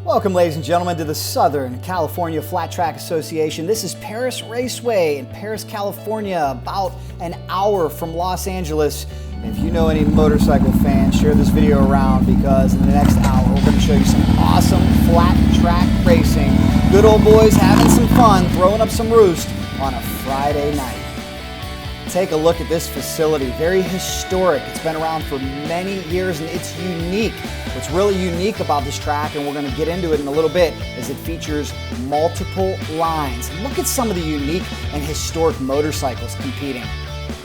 Welcome, ladies and gentlemen, to the Southern California Flat Track Association. This is PERRIS Raceway in PERRIS, California, about an hour from Los Angeles. And if you know any motorcycle fans, share this video around, because in the next hour, we're going to show you some awesome flat track racing. Good old boys having some fun, throwing up some roost on a Friday night. Take a look at this facility. Very historic. It's been around for many years and it's unique. What's really unique about this track, and we're going to get into it in a little bit, is it features multiple lines. Look at some of the unique and historic motorcycles competing.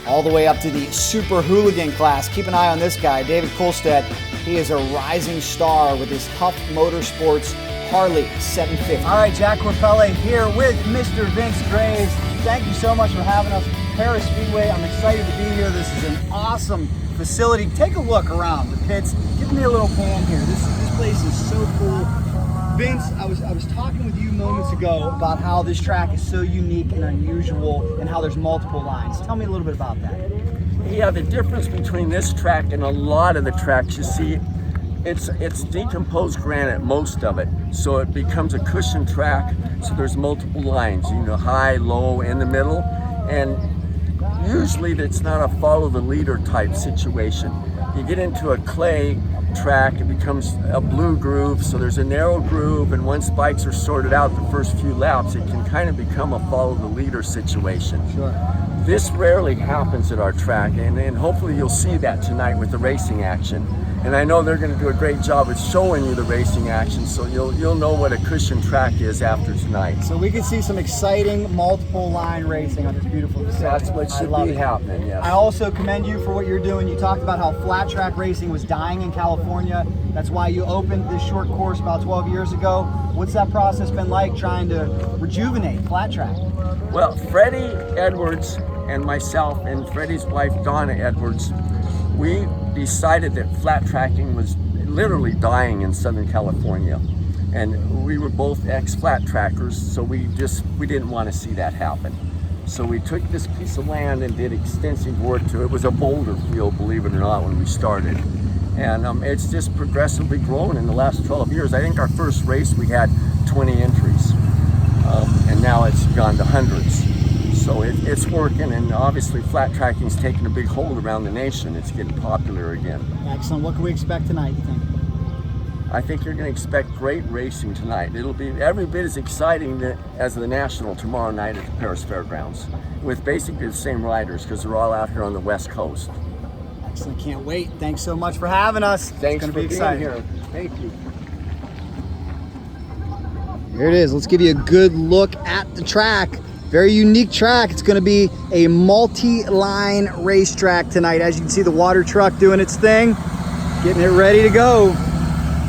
All the way up to the Super Hooligan class. Keep an eye on this guy, David Kolstedt. He is a rising star with his Huff Motorsports Harley 750. All right, Jack Corpelle here with Mr. Vince Graves. Thank you so much for having us. PERRIS Speedway. I'm excited to be here. This is an awesome facility. Take a look around the pits. Give me a little pan here. This place is so cool. Vince, I was talking with you moments ago about how this track is so unique and unusual and how there's multiple lines. Tell me a little bit about that. Yeah, the difference between this track and a lot of the tracks you see, it's decomposed granite, most of it. So it becomes a cushion track. So there's multiple lines, you know, high, low, in the middle. And usually it's not a follow the leader type situation. You get into a clay track, it becomes a blue groove, so there's a narrow groove, and once bikes are sorted out the first few laps, it can kind of become a follow the leader situation. Sure. This rarely happens at our track, and hopefully you'll see that tonight with the racing action. And I know they're going to do a great job of showing you the racing action, so you'll know what a cushion track is after tonight. So we can see some exciting multiple line racing on this beautiful facility. That's what should be happening, yes. I also commend you for what you're doing. You talked about how flat track racing was dying in California. That's why you opened this short course about 12 years ago. What's that process been like, trying to rejuvenate flat track? Well, Freddie Edwards and myself and Freddie's wife Donna Edwards, we decided that flat tracking was literally dying in Southern California, and we were both ex-flat trackers, so we didn't want to see that happen. So we took this piece of land and did extensive work to it. It was a boulder field, believe it or not, when we started, and it's just progressively grown in the last 12 years. I think our first race we had 20 entries, and now it's gone to hundreds. So it's working, and obviously flat tracking's taking a big hold around the nation. It's getting popular again. Excellent. What can we expect tonight, you think? I think you're going to expect great racing tonight. It'll be every bit as exciting as the National tomorrow night at the PERRIS Fairgrounds, with basically the same riders, because they're all out here on the West Coast. Excellent. Can't wait. Thanks so much for having us. Thanks it's for be being exciting. here. Thank you. Here it is. Let's give you a good look at the track. Very unique track. It's going to be a multi-line racetrack tonight. As you can see, the water truck doing its thing, getting it ready to go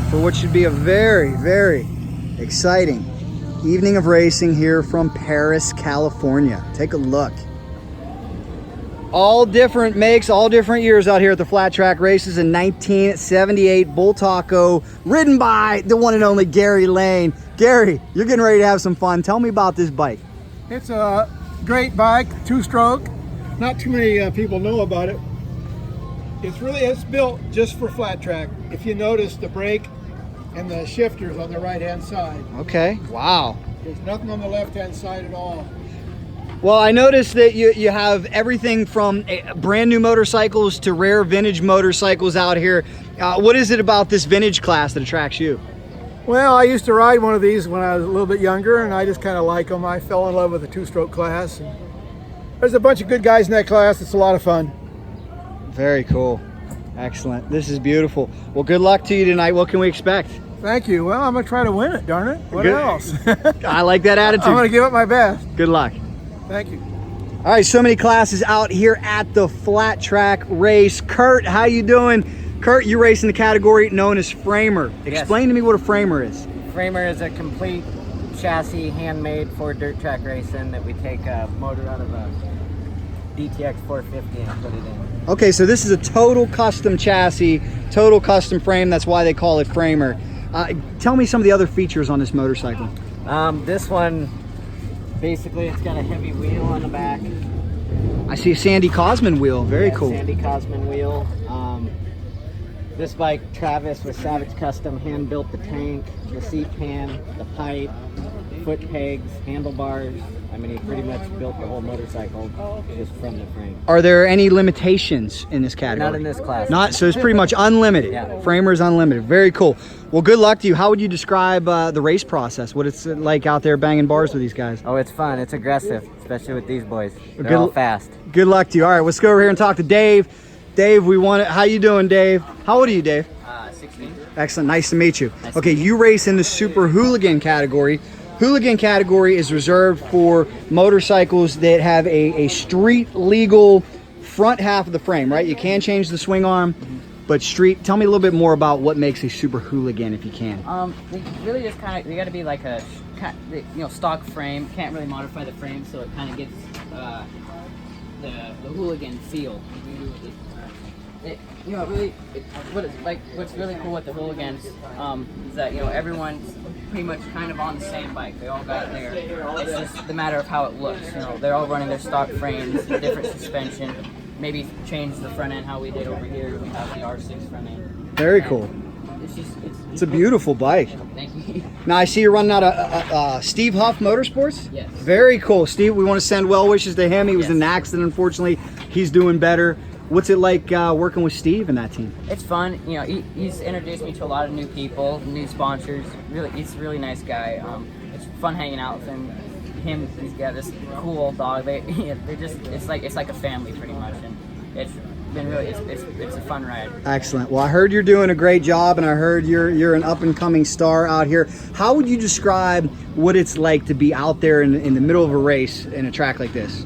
for what should be a very, very exciting evening of racing here from PERRIS, California. Take a look. All different makes, all different years out here at the flat track races. In 1978 Bull Taco, ridden by the one and only Gary Lane. Gary, you're getting ready to have some fun. Tell me about this bike. It's a great bike, two-stroke. Not too many people know about it. It's built just for flat track. If you notice the brake and the shifters on the right-hand side. Okay, wow. There's nothing on the left-hand side at all. Well, I noticed that you have everything from brand new motorcycles to rare vintage motorcycles out here. What is it about this vintage class that attracts you? Well, I used to ride one of these when I was a little bit younger, and I just kind of like them. I fell in love with the two-stroke class. And there's a bunch of good guys in that class. It's a lot of fun. Very cool. Excellent. This is beautiful. Well, good luck to you tonight. What can we expect? Thank you. Well, I'm going to try to win it, darn it. What else? I like that attitude. I'm going to give it my best. Good luck. Thank you. All right, so many classes out here at the flat track race. Kurt, how you doing? Kurt, you race in the category known as framer. Explain to me what a framer is. Framer is a complete chassis handmade for dirt track racing that we take a motor out of a DTX 450 and put it in. Okay, so this is a total custom chassis, total custom frame. That's why they call it framer. Tell me some of the other features on this motorcycle. This one, basically it's got a heavy wheel on the back. I see a Sandy Cosman wheel. Very cool. Sandy Cosman wheel. This bike, Travis with Savage Custom hand built the tank, the seat pan, the pipe, foot pegs, handlebars. I mean, he pretty much built the whole motorcycle just from the frame. Are there any limitations in this category? Not in this class. Not, so it's pretty much unlimited. Yeah. Framer's unlimited. Very cool. Well, good luck to you. How would you describe the race process? What it's like out there banging bars with these guys? Oh, it's fun. It's aggressive, especially with these boys. They're Good- all fast. Good luck to you. All right, let's go over here and talk to Dave. Dave, we want it. How you doing, Dave? How old are you, Dave? 16. Excellent. Nice to meet you. Nice to Okay, meet you race in the Super Hooligan category. Hooligan category is reserved for motorcycles that have a street legal front half of the frame, right? You can change the swing arm, but street. Tell me a little bit more about what makes a Super Hooligan, if you can. They really just kind of, you got to be like a, stock frame. Can't really modify the frame, so it kind of gives the hooligan feel. What's really cool with the hooligans is that everyone's pretty much kind of on the same bike. They all got there. It's just the matter of how it looks. They're all running their stock frames, different suspension. Maybe change the front end how we did over here. We have the R6 front end. Very cool. It's a beautiful bike. Thank you. Now I see you're running out of Steve Huff Motorsports. Yes. Very cool, Steve. We want to send well wishes to him. He was Yes. in an accident, unfortunately. He's doing better. What's it like working with Steve and that team? It's fun. He's introduced me to a lot of new people, new sponsors. Really, he's a really nice guy. It's fun hanging out with him. He's got this cool old dog. It's like a family pretty much, and it's been really it's a fun ride. Excellent. Well, I heard you're doing a great job, and I heard you're an up and coming star out here. How would you describe what it's like to be out there in the middle of a race in a track like this?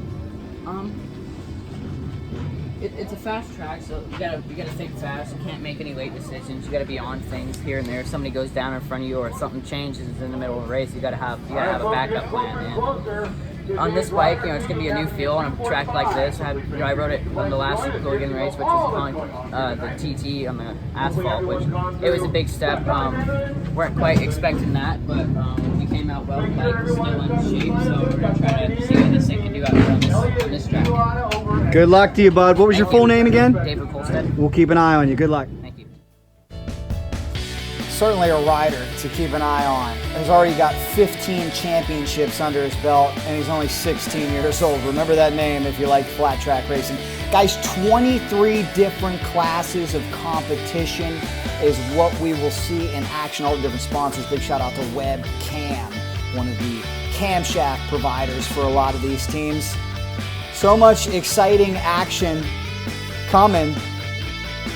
It's a fast track, so you gotta think fast. You can't make any late decisions. You gotta be on things here and there. If somebody goes down in front of you or something changes in the middle of a race, you gotta have a backup plan. And on this bike, it's gonna be a new feel on a track like this. I rode it on the last Super Hooligan race, which was on the TT on the asphalt, which it was a big step. Weren't quite expecting that, but we came out well. The bike is still in shape, so we're gonna try to see what this thing can do out here on this track. Good luck to you, bud. What was your full name again? David Colstead. We'll keep an eye on you. Good luck. Thank you. Certainly a rider to keep an eye on. He's already got 15 championships under his belt, and he's only 16 years old. Remember that name if you like flat track racing. Guys, 23 different classes of competition is what we will see in action. All the different sponsors. Big shout out to Webcam, one of the camshaft providers for a lot of these teams. So much exciting action coming.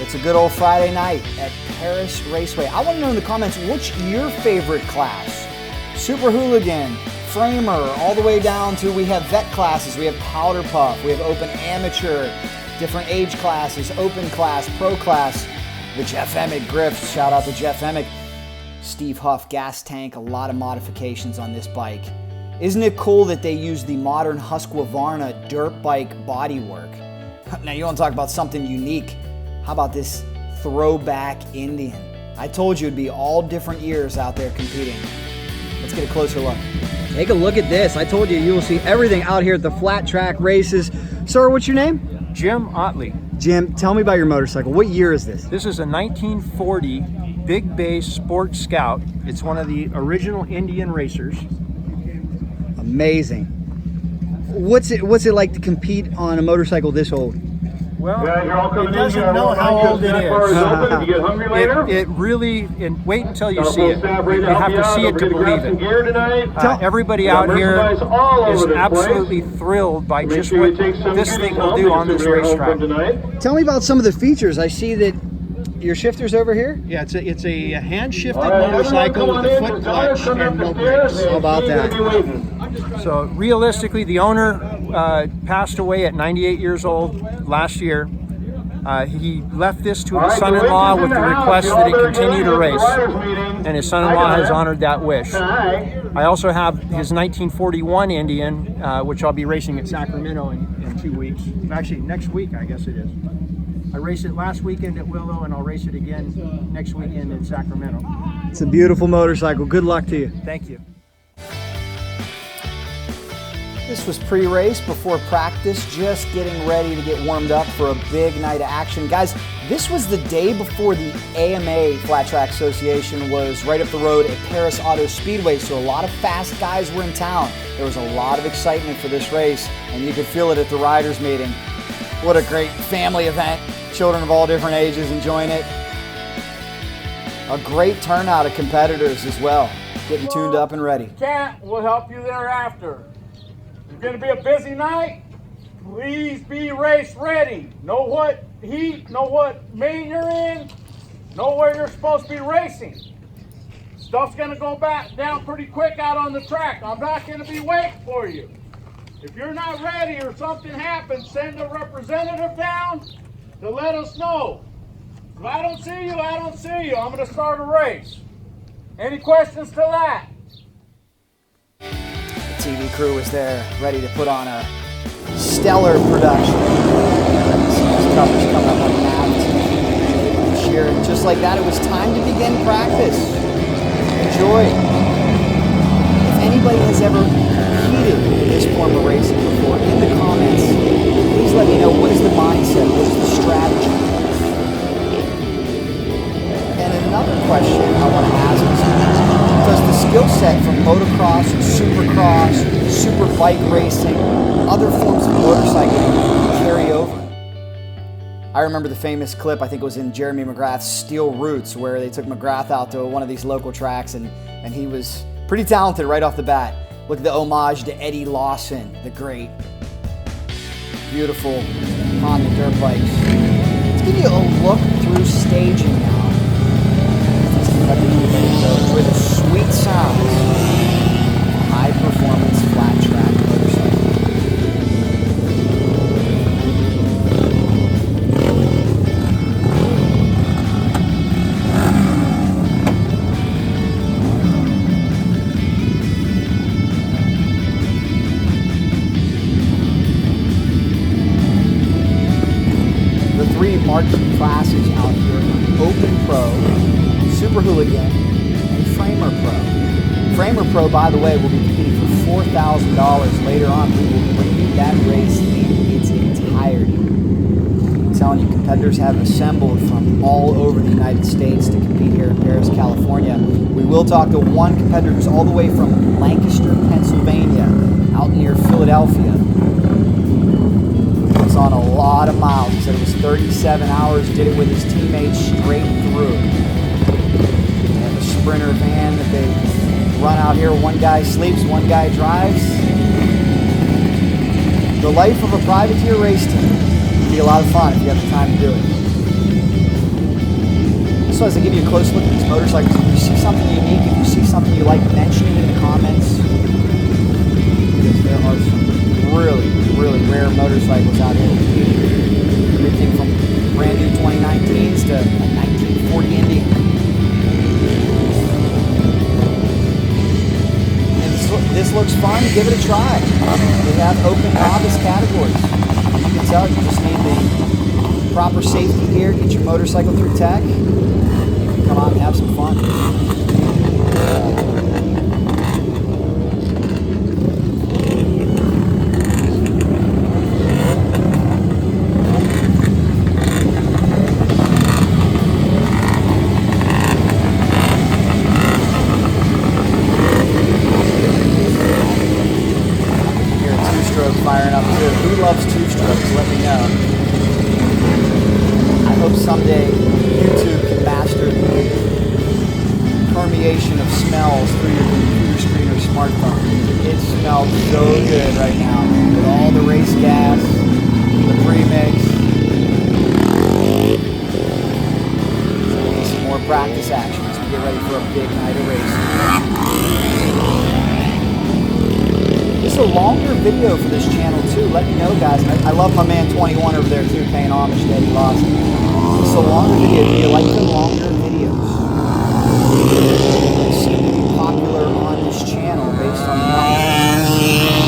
It's a good old Friday night at PERRIS Raceway. I want to know in the comments, what's your favorite class? Super Hooligan, Framer, all the way down to, we have vet classes, we have Powder Puff, we have open amateur, different age classes, open class, pro class, the Jeff Emick Griffs, shout out to Jeff Emick. Steve Huff gas tank, a lot of modifications on this bike. Isn't it cool that they use the modern Husqvarna dirt bike bodywork? Now you want to talk about something unique. How about this throwback Indian? I told you it'd be all different years out there competing. Let's get a closer look. Take a look at this. I told you you will see everything out here at the flat track races. Sir, what's your name? Jim Otley. Jim, tell me about your motorcycle. What year is this? This is a 1940 Big Base Sport Scout. It's one of the original Indian racers. Amazing. What's it like to compete on a motorcycle this old? Well, it doesn't know how old it is. It really, wait until you see it. You have to see it to believe it. Everybody out here is absolutely thrilled by just what this thing will do on this racetrack. Tell me about some of the features. I see that your shifter's over here? Yeah, it's a hand-shifted motorcycle with a foot clutch and no brakes. How about that? So realistically, the owner passed away at 98 years old last year. He left this to his son-in-law with the request that he continue to race, and his son-in-law has honored that wish. I also have his 1941 Indian, which I'll be racing at Sacramento in 2 weeks. Actually, next week, I guess it is. I raced it last weekend at Willow, and I'll race it again next weekend in Sacramento. It's a beautiful motorcycle. Good luck to you. Thank you. This was pre-race before practice, just getting ready to get warmed up for a big night of action. Guys, This was the day before the AMA Flat Track Association was right up the road at PERRIS Auto Speedway, so a lot of fast guys were in town. There was a lot of excitement for this race, and you could feel it at the riders meeting. What a great family event. Children of all different ages enjoying it. A great turnout of competitors as well, getting tuned up and ready. Can't, we'll help you thereafter. It's going to be a busy night. Please be race ready. Know what heat, know what main you're in, know where you're supposed to be racing. Stuff's going to go back down pretty quick out on the track. I'm not going to be waiting for you. If you're not ready or something happens, send a representative down to let us know. If I don't see you, I don't see you. I'm going to start a race. Any questions to that? The TV crew was there, ready to put on a stellar production. These coverage coming up on NAV TV this year. And just like that, it was time to begin practice. Enjoy. If anybody has ever competed in this form of racing before, in the comments, please let me know what is the mindset, what is the strategy. And another question I want to ask is, does the skill set from motocross, supercross, superbike racing, other forms of motorcycling carry over? I remember the famous clip, I think it was in Jeremy McGrath's Steel Roots, where they took McGrath out to one of these local tracks, and he was pretty talented right off the bat. Look at the homage to Eddie Lawson, the great. Beautiful Honda dirt bikes. Let's give you a look through staging now. Enjoy the sweet sounds of high-performance flat-track motorcycle. The three marquee classes out here are Open Pro, Super Hooligan, and Framer Pro. Framer Pro, by the way, will be competing for $4,000 later on. We will bring you that race in its entirety. I'm telling you, competitors have assembled from all over the United States to compete here in PERRIS, California. We will talk to one competitor who's all the way from Lancaster, Pennsylvania, out near Philadelphia. It's on a lot of miles. He said it was 37 hours, did it with his teammates straight through. Sprinter van that they run out here. One guy sleeps, one guy drives. The life of a privateer race team can be a lot of fun if you have the time to do it. So as I give you a close look at these motorcycles, if you see something unique, if you see something you like, mention it in the comments. Because there are some really, really rare motorcycles out here. Everything from brand new 2019s to a 1940 Indian. This looks fun, give it a try. We have open novice categories. You can tell you just need the proper safety gear, get your motorcycle through tech. You can come out and have some fun. Firing up too. Who loves two-strokes? Let me know. I hope someday YouTube can master the permeation of smells through your computer screen or smartphone. It smells so good right now with all the race gas, the premix. Some more practice action as we get ready for a big night of racing. This is a longer video for this channel too. Let me know, guys. I love my man 21 over there too, paying homage to Eddie Lawson. This is a longer video. Do you like the longer videos? They seem to be popular on this channel based on the numbers.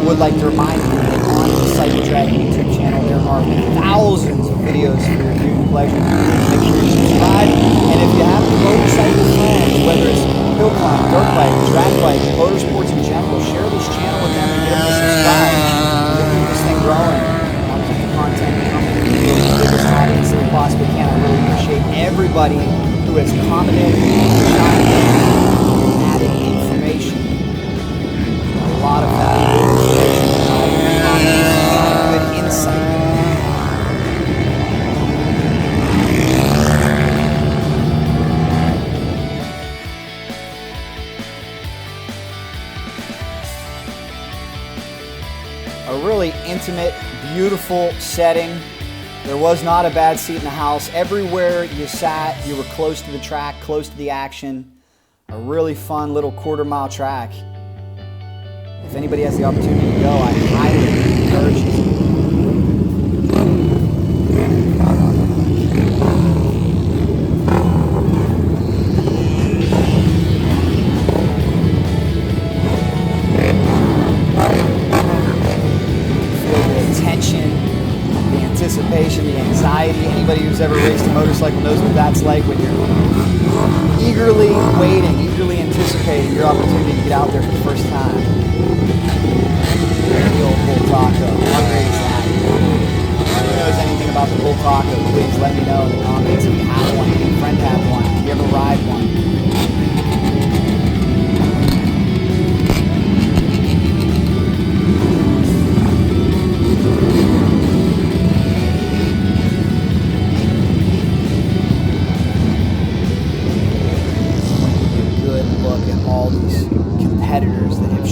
Would like to remind you that on the Cycle Drag YouTube channel there are thousands of videos for your viewing pleasure. Make sure you subscribe. And if you have motorcycle friends, whether it's hill climb, dirt bike, drag bike, motorsports in general, share this channel with them and get them to subscribe. We'll keep this thing growing. I'll keep the content coming. We'll keep the biggest audience that we possibly appreciate everybody who has commented, added information. A lot of valuable information tonight, good insight. A really intimate, beautiful setting. There was not a bad seat in the house. Everywhere you sat, you were close to the track, close to the action. A really fun little quarter-mile track. If anybody has the opportunity to go, I highly encourage you to. Anticipation, the anxiety. Anybody who's ever raced a motorcycle knows what that's like when you're eagerly waiting, eagerly anticipating your opportunity to get out there for the first time. The old Bull Taco. How great is that? If anyone knows anything about the Bull Taco, please let me know in the comments if you have one, if your friend have one, if you ever ride one.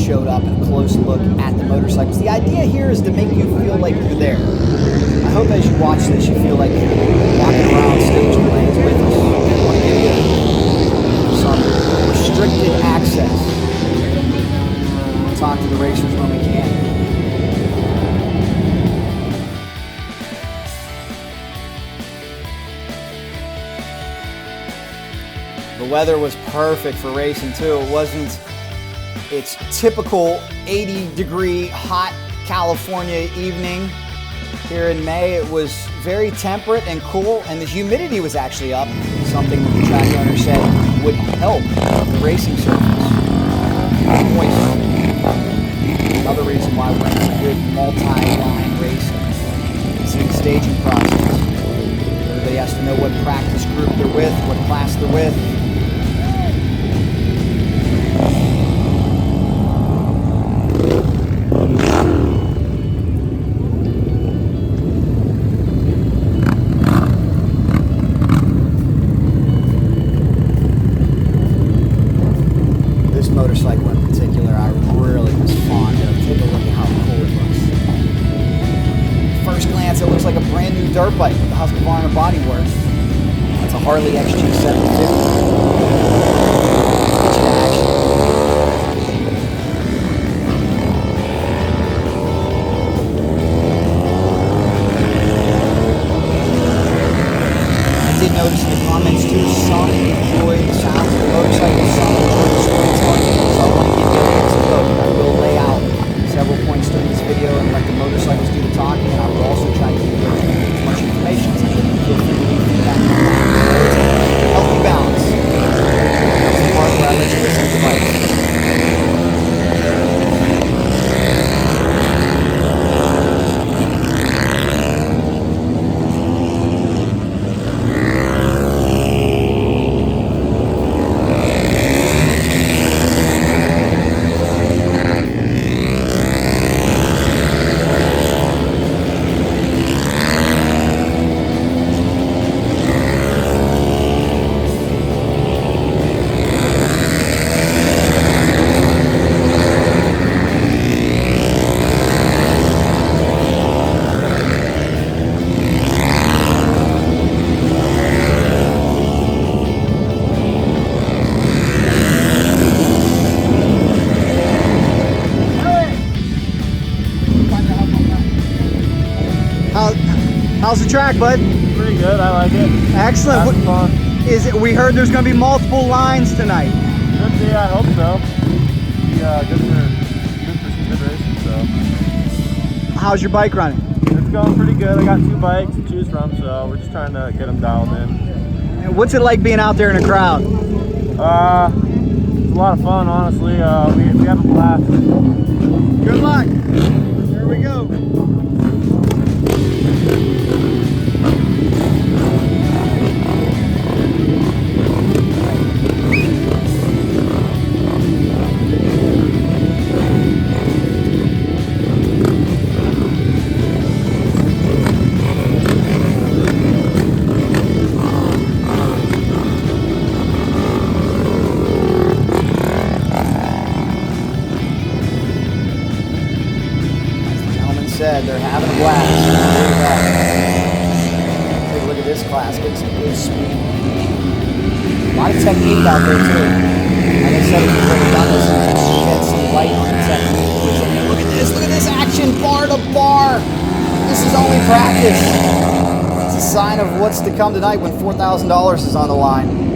Showed up and a close look at the motorcycles. The idea here is to make you feel like you're there. I hope as you watch this, you feel like you're walking around stage lanes with us. I want to give you some restricted access. We'll talk to the racers when we can. The weather was perfect for racing too. It wasn't its typical 80-degree hot California evening here in May. It was very temperate and cool, and the humidity was actually up, something that the track owner said would help the racing surface. Moist. Another reason why we're in a good multi-line racing. It's the staging process. Everybody has to know what practice group they're with, what class they're with. Motorcycle in particular, I really was fond of. Take a look at how cool it looks. First glance, it looks like a brand new dirt bike with the Husqvarna bodywork. That's a Harley XG750. I did notice in the comments too, some enjoy the sounds of the motorcycle, some enjoy the storytelling. So I want to give you a mix of both. I will lay out several points during this video and let the motorcycles do the talking, and I will also try to give you as much information as I can. Feel free to leave feedback on that. Healthy balance. That's the part where I let you listen to the bike. How's the track, bud? Pretty good, I like it. Excellent. That's fun. Is it? We heard there's going to be multiple lines tonight. Could be, I hope so. Yeah, good for some good racing. So. How's your bike running? It's going pretty good. I got 2 bikes to choose from, so we're just trying to get them dialed in. And what's it like being out there in a crowd? It's a lot of fun, honestly. We have a blast. Good luck. Here we go. said, they're having a blast. Take a look at this class, getting some good speed. A lot of technique out there too. Like I said, if you've ever done this, you get some light on the technique. Look at this action, bar to bar. This is only practice. It's a sign of what's to come tonight when $4,000 is on the line.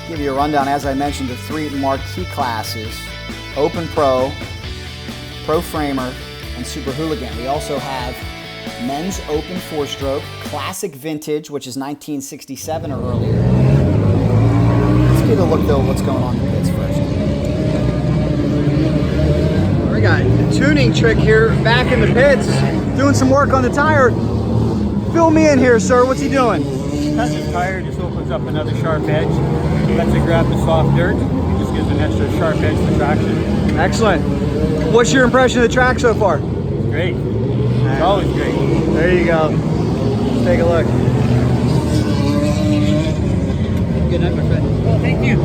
Give you a rundown, as I mentioned, the 3 marquee classes: Open Pro, Pro Framer, and Super Hooligan. We also have Men's Open 4-Stroke, Classic Vintage, which is 1967 or earlier. Let's get a look, though, at what's going on in the pits first. We got the tuning trick here back in the pits, doing some work on the tire. Fill me in here, sir. What's he doing? Cutting the tire just opens up another sharp edge. Lets it grab the soft dirt. It just gives an extra sharp edge to traction. Excellent. What's your impression of the track so far? It's great. It's always great. There you go. Let's take a look. Good night, my friend. Well, thank you.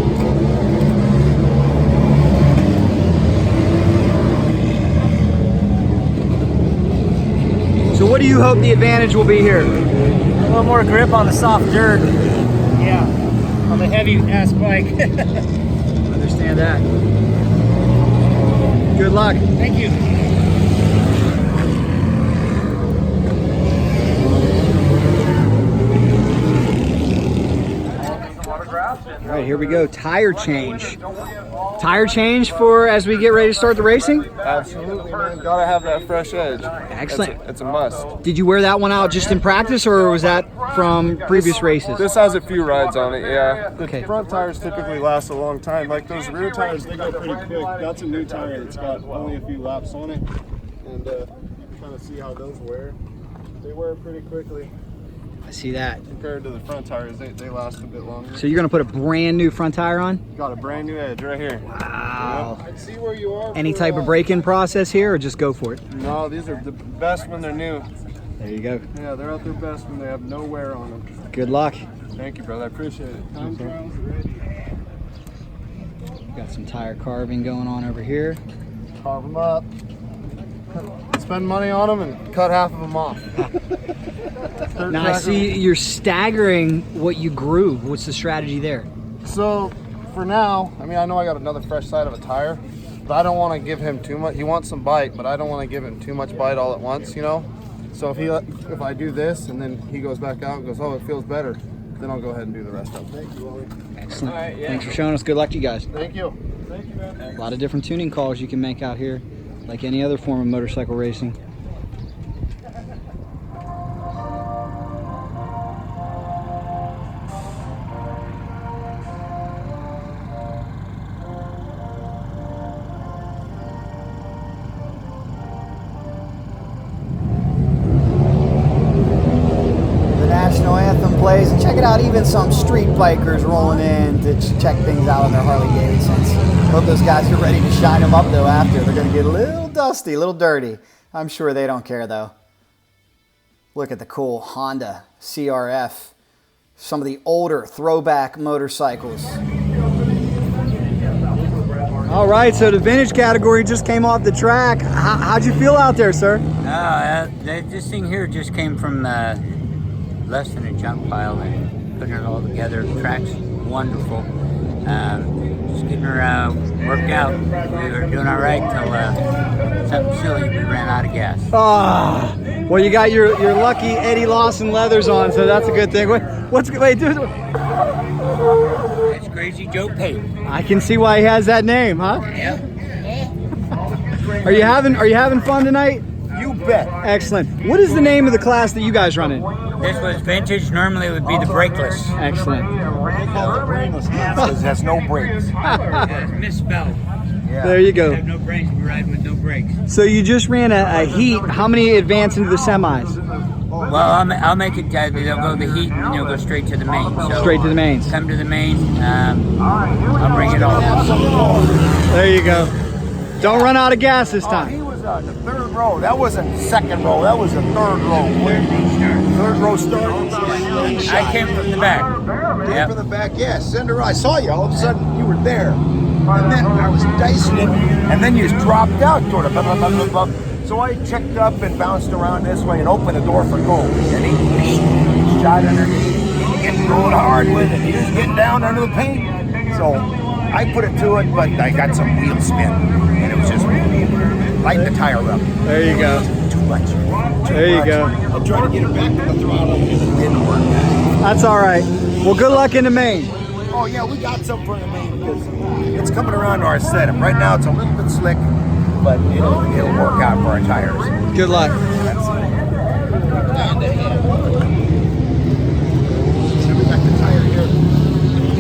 So what do you hope the advantage will be here? A little more grip on the soft dirt. Yeah, on the heavy ass bike. Understand that. Good luck. Thank you. All right, here we go. Tire change. Tire change for as we get ready to start the racing? Absolutely, man. Gotta have that fresh edge. Excellent. It's a must. Did you wear that one out just in practice, or was that from previous races? This has a few rides on it, yeah. The Okay. front tires typically last a long time. Like those rear tires, they go pretty quick. That's a new tire that's got only a few laps on it. And you can kind of see how those wear. They wear pretty quickly. I see that. Compared to the front tires, they last a bit longer. So you're going to put a brand new front tire on? Got a brand new edge right here. Wow. Yep. See where you are. Any type of break-in process here, or just go for it? No, these are the best when they're new. There you go. Yeah, they're at their best when they have no wear on them. Good luck. Thank you, brother. I appreciate it. Time trials are ready. Got some tire carving going on over here. Carve them up. Spend money on them and cut half of them off. Now I see you're staggering what you groove. What's the strategy there? So for now, I mean, I know I got another fresh side of a tire, but I don't want to give him too much. He wants some bite, but I don't want to give him too much bite all at once, you know? So if I do this and then he goes back out and goes, oh, it feels better, then I'll go ahead and do the rest of it. Thank you, Wally. Excellent. Right, yeah. Thanks for showing us. Good luck to you guys. Thank you. Thank you, man. A lot of different tuning calls you can make out here, like any other form of motorcycle racing. Plays, and check it out, even some street bikers rolling in to check things out on their Harley Davidsons. Hope those guys get ready to shine them up though after. They're going to get a little dusty, a little dirty. I'm sure they don't care though. Look at the cool Honda CRF. Some of the older throwback motorcycles. All right, so the vintage category just came off the track. How'd you feel out there, sir? This thing here just came from less than a junk pile and putting it all together. The track's wonderful. Just getting her worked out. We were doing all right till something silly. We ran out of gas. Ah, well, you got your lucky Eddie Lawson leathers on, so that's a good thing. Wait, dude. It's Crazy Joe Payton. I can see why he has that name, huh? Yeah. Are you having fun tonight? You bet. Excellent. What is the name of the class that you guys run in? This was vintage. Normally it would be the brakeless. Excellent. Because it has no brakes. Misspelled. There you go. Have no brakes. We're riding with no brakes. So you just ran a heat. How many advance into the semis? Well, I'll make it. They'll go the heat and you'll go straight to the main. So Straight to the mains. come to the main. I'll bring it all. There you go. Don't run out of gas this He time. was the third row. That wasn't second row. That was the third row. Third row start. I came from the back. Came from the back, yeah. Cinder, I saw you. All of a sudden, you were there. And then I was dicing it, and then you just dropped out toward it. So I checked up and bounced around this way and opened the door for go. And he shot underneath, getting rolling hard with it. He was getting down under the paint. So I put it to it, but I got some wheel spin, and it was just light the tire up. There you go. Too much. There you go. I tried to get it back to the throttle, and it didn't work. That's all right. Well, good luck in the main. Oh yeah, we got some for the main because it's coming around to our setup. Right now it's a little bit slick, but it'll work out for our tires. Good luck. That's it. So we got the tire here.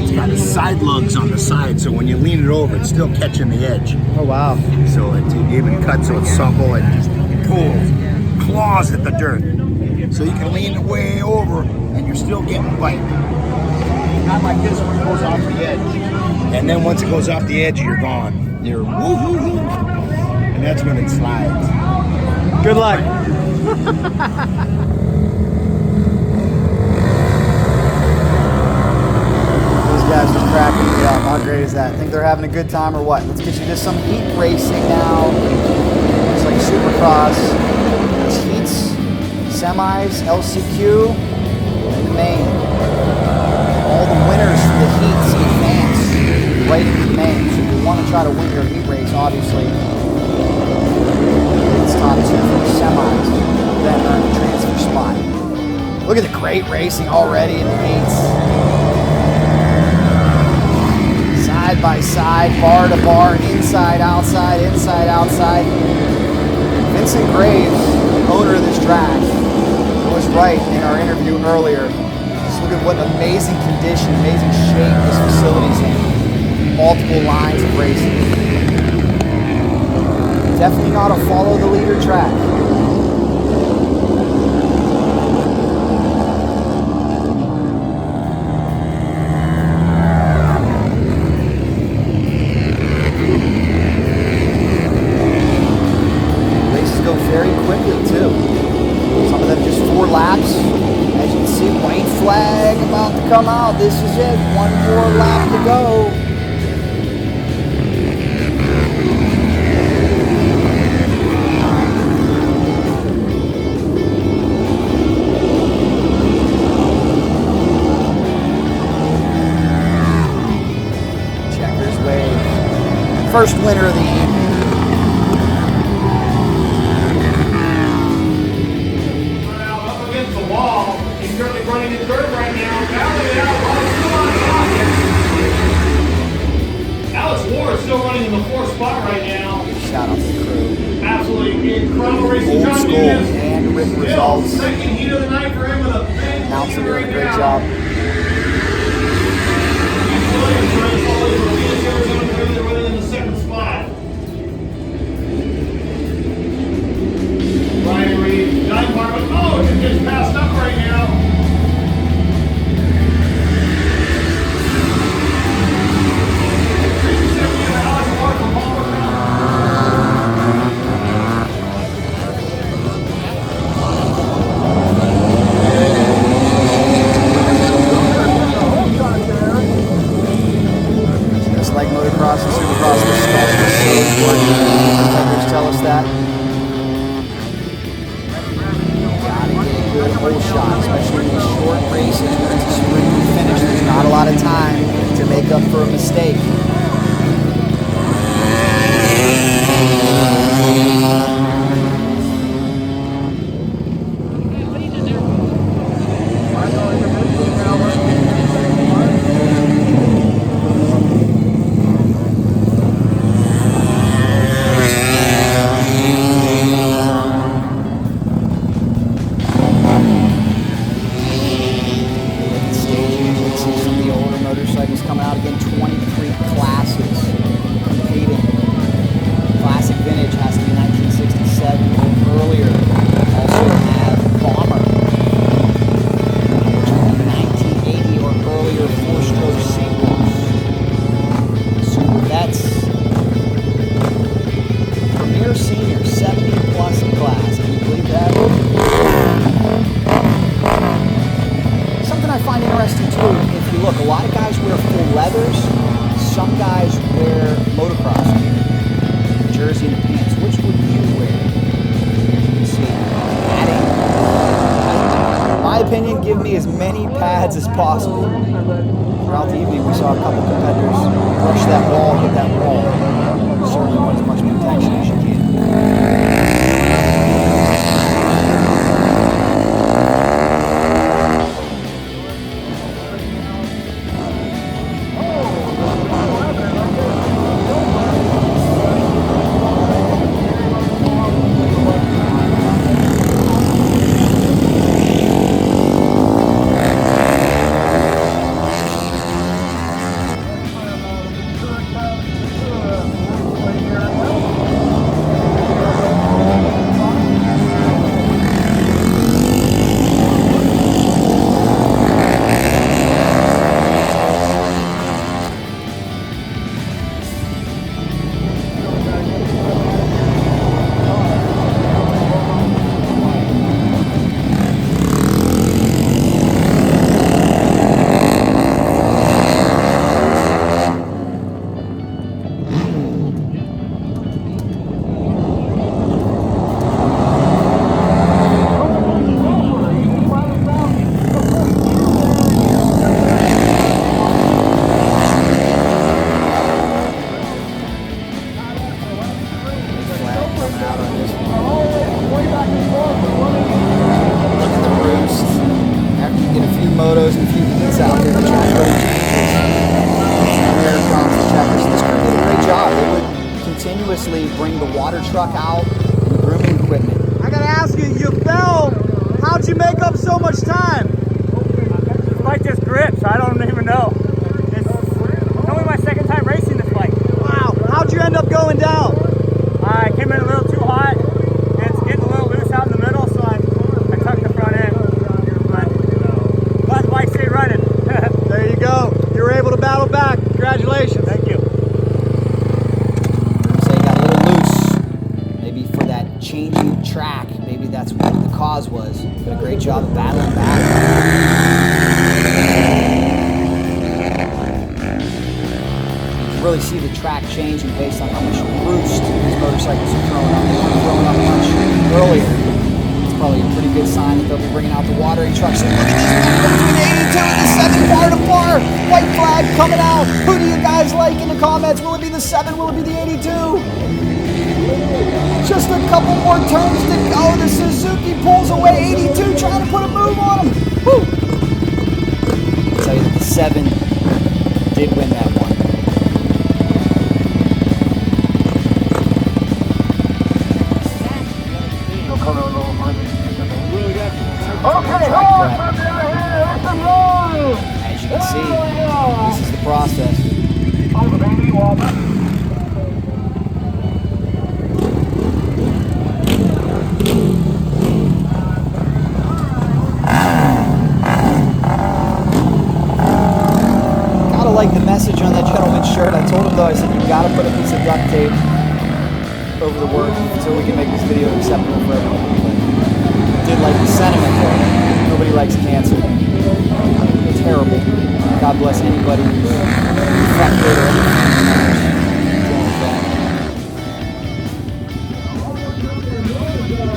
It's got side lugs on the side, so when you lean it over, it's still catching the edge. Oh, wow. So it even cuts so it's supple and just pulls, claws at the dirt. So you can lean it way over and you're still getting bite. Not like this one, it goes off the edge. And then once it goes off the edge, you're gone. You're woo-hoo-hoo. And that's when it slides. Good luck. Those guys are cracking me up. How great is that? Think they're having a good time or what? Let's get you to some heat racing now. It's like Supercross. There's heats, semis, LCQ, and the main. All the winners for the heats advance right into the main. So if you want to try to win your heat race, obviously, it's top two for the semis, then earn the transfer spot. Look at the great racing already in the heats. Side by side, bar to bar, inside, outside, inside, outside. Vincent Graves, owner of this track, was right in our interview earlier. Look at what amazing condition, amazing shape this facility's in. Multiple lines of racing. Definitely not a follow the leader track. Races go very quickly too. Some of them just 4 laps. As you can see, white flag about to come out. This is it. 1 more lap to go. Checkers wave. First winner of the evening. Running in third right now. Alex Ward is still running in the 4th spot right now. Shout out to the crew. Absolutely incredible racing. Old John school Diaz, handwritten still results. second heat of the night for him with a big Announcer doing a right great now. job. Williams running forward for Phoenix, Arizona, currently running in the 2nd spot. Ryan Reed, John Parker. Oh, it just gets passed up right now. out again, 23 classes competing. Classic vintage has to be 1967 or earlier. Also have bomber, which would be 1980 or earlier, 4-stroke singles. Super vets. Premier senior, 70 plus class. Can you believe that? Something I find interesting too, if you look, a lot of guys wear full leathers, some guys wear motocross gear, the jersey and the pants. Which would you wear? As you can see, padding. In my opinion, give me as many pads as possible. Throughout the evening, we saw a couple competitors brush that wall, hit that wall. You certainly want as much protection as you can. Motos and a few heats out there. The track really changes. This crew did a great job. They would continuously bring the water truck out and the grooming equipment. I gotta ask you, you fell. How'd you make up so much time? This bike just grips. I don't even know. It's only my second time racing this bike. Wow. How'd you end up going down? I came in a little too hot. It's getting a little loose out in the middle, so I tucked the front end. But the bike stayed running. There you go. You were able to battle back. Congratulations. Thank you. Say it got a little loose. Maybe for that changing track. Maybe that's what the cause was. But a great job of battling back. Really see the track changing based on how much roost these motorcycles are throwing up. They weren't throwing up much earlier. It's probably a pretty good sign that they'll be bringing out the watering trucks. And look at this thing between the 82 and the 7 bar to bar. White flag coming out. Who do you guys like in the comments? Will it be the 7? Will it be the 82? Just a couple more turns to go. The Suzuki pulls away. 82 trying to put a move on him. Woo! I'll tell you that the 7 did win that one. Okay, As you can see, this is the process. Gotta like the message on that gentleman's shirt. I told him though, I said, you gotta put a piece of duct tape over the word so we can make this video acceptable for everyone. Did like the sentiment there. Nobody likes cancer. It's terrible. God bless anybody who's affected or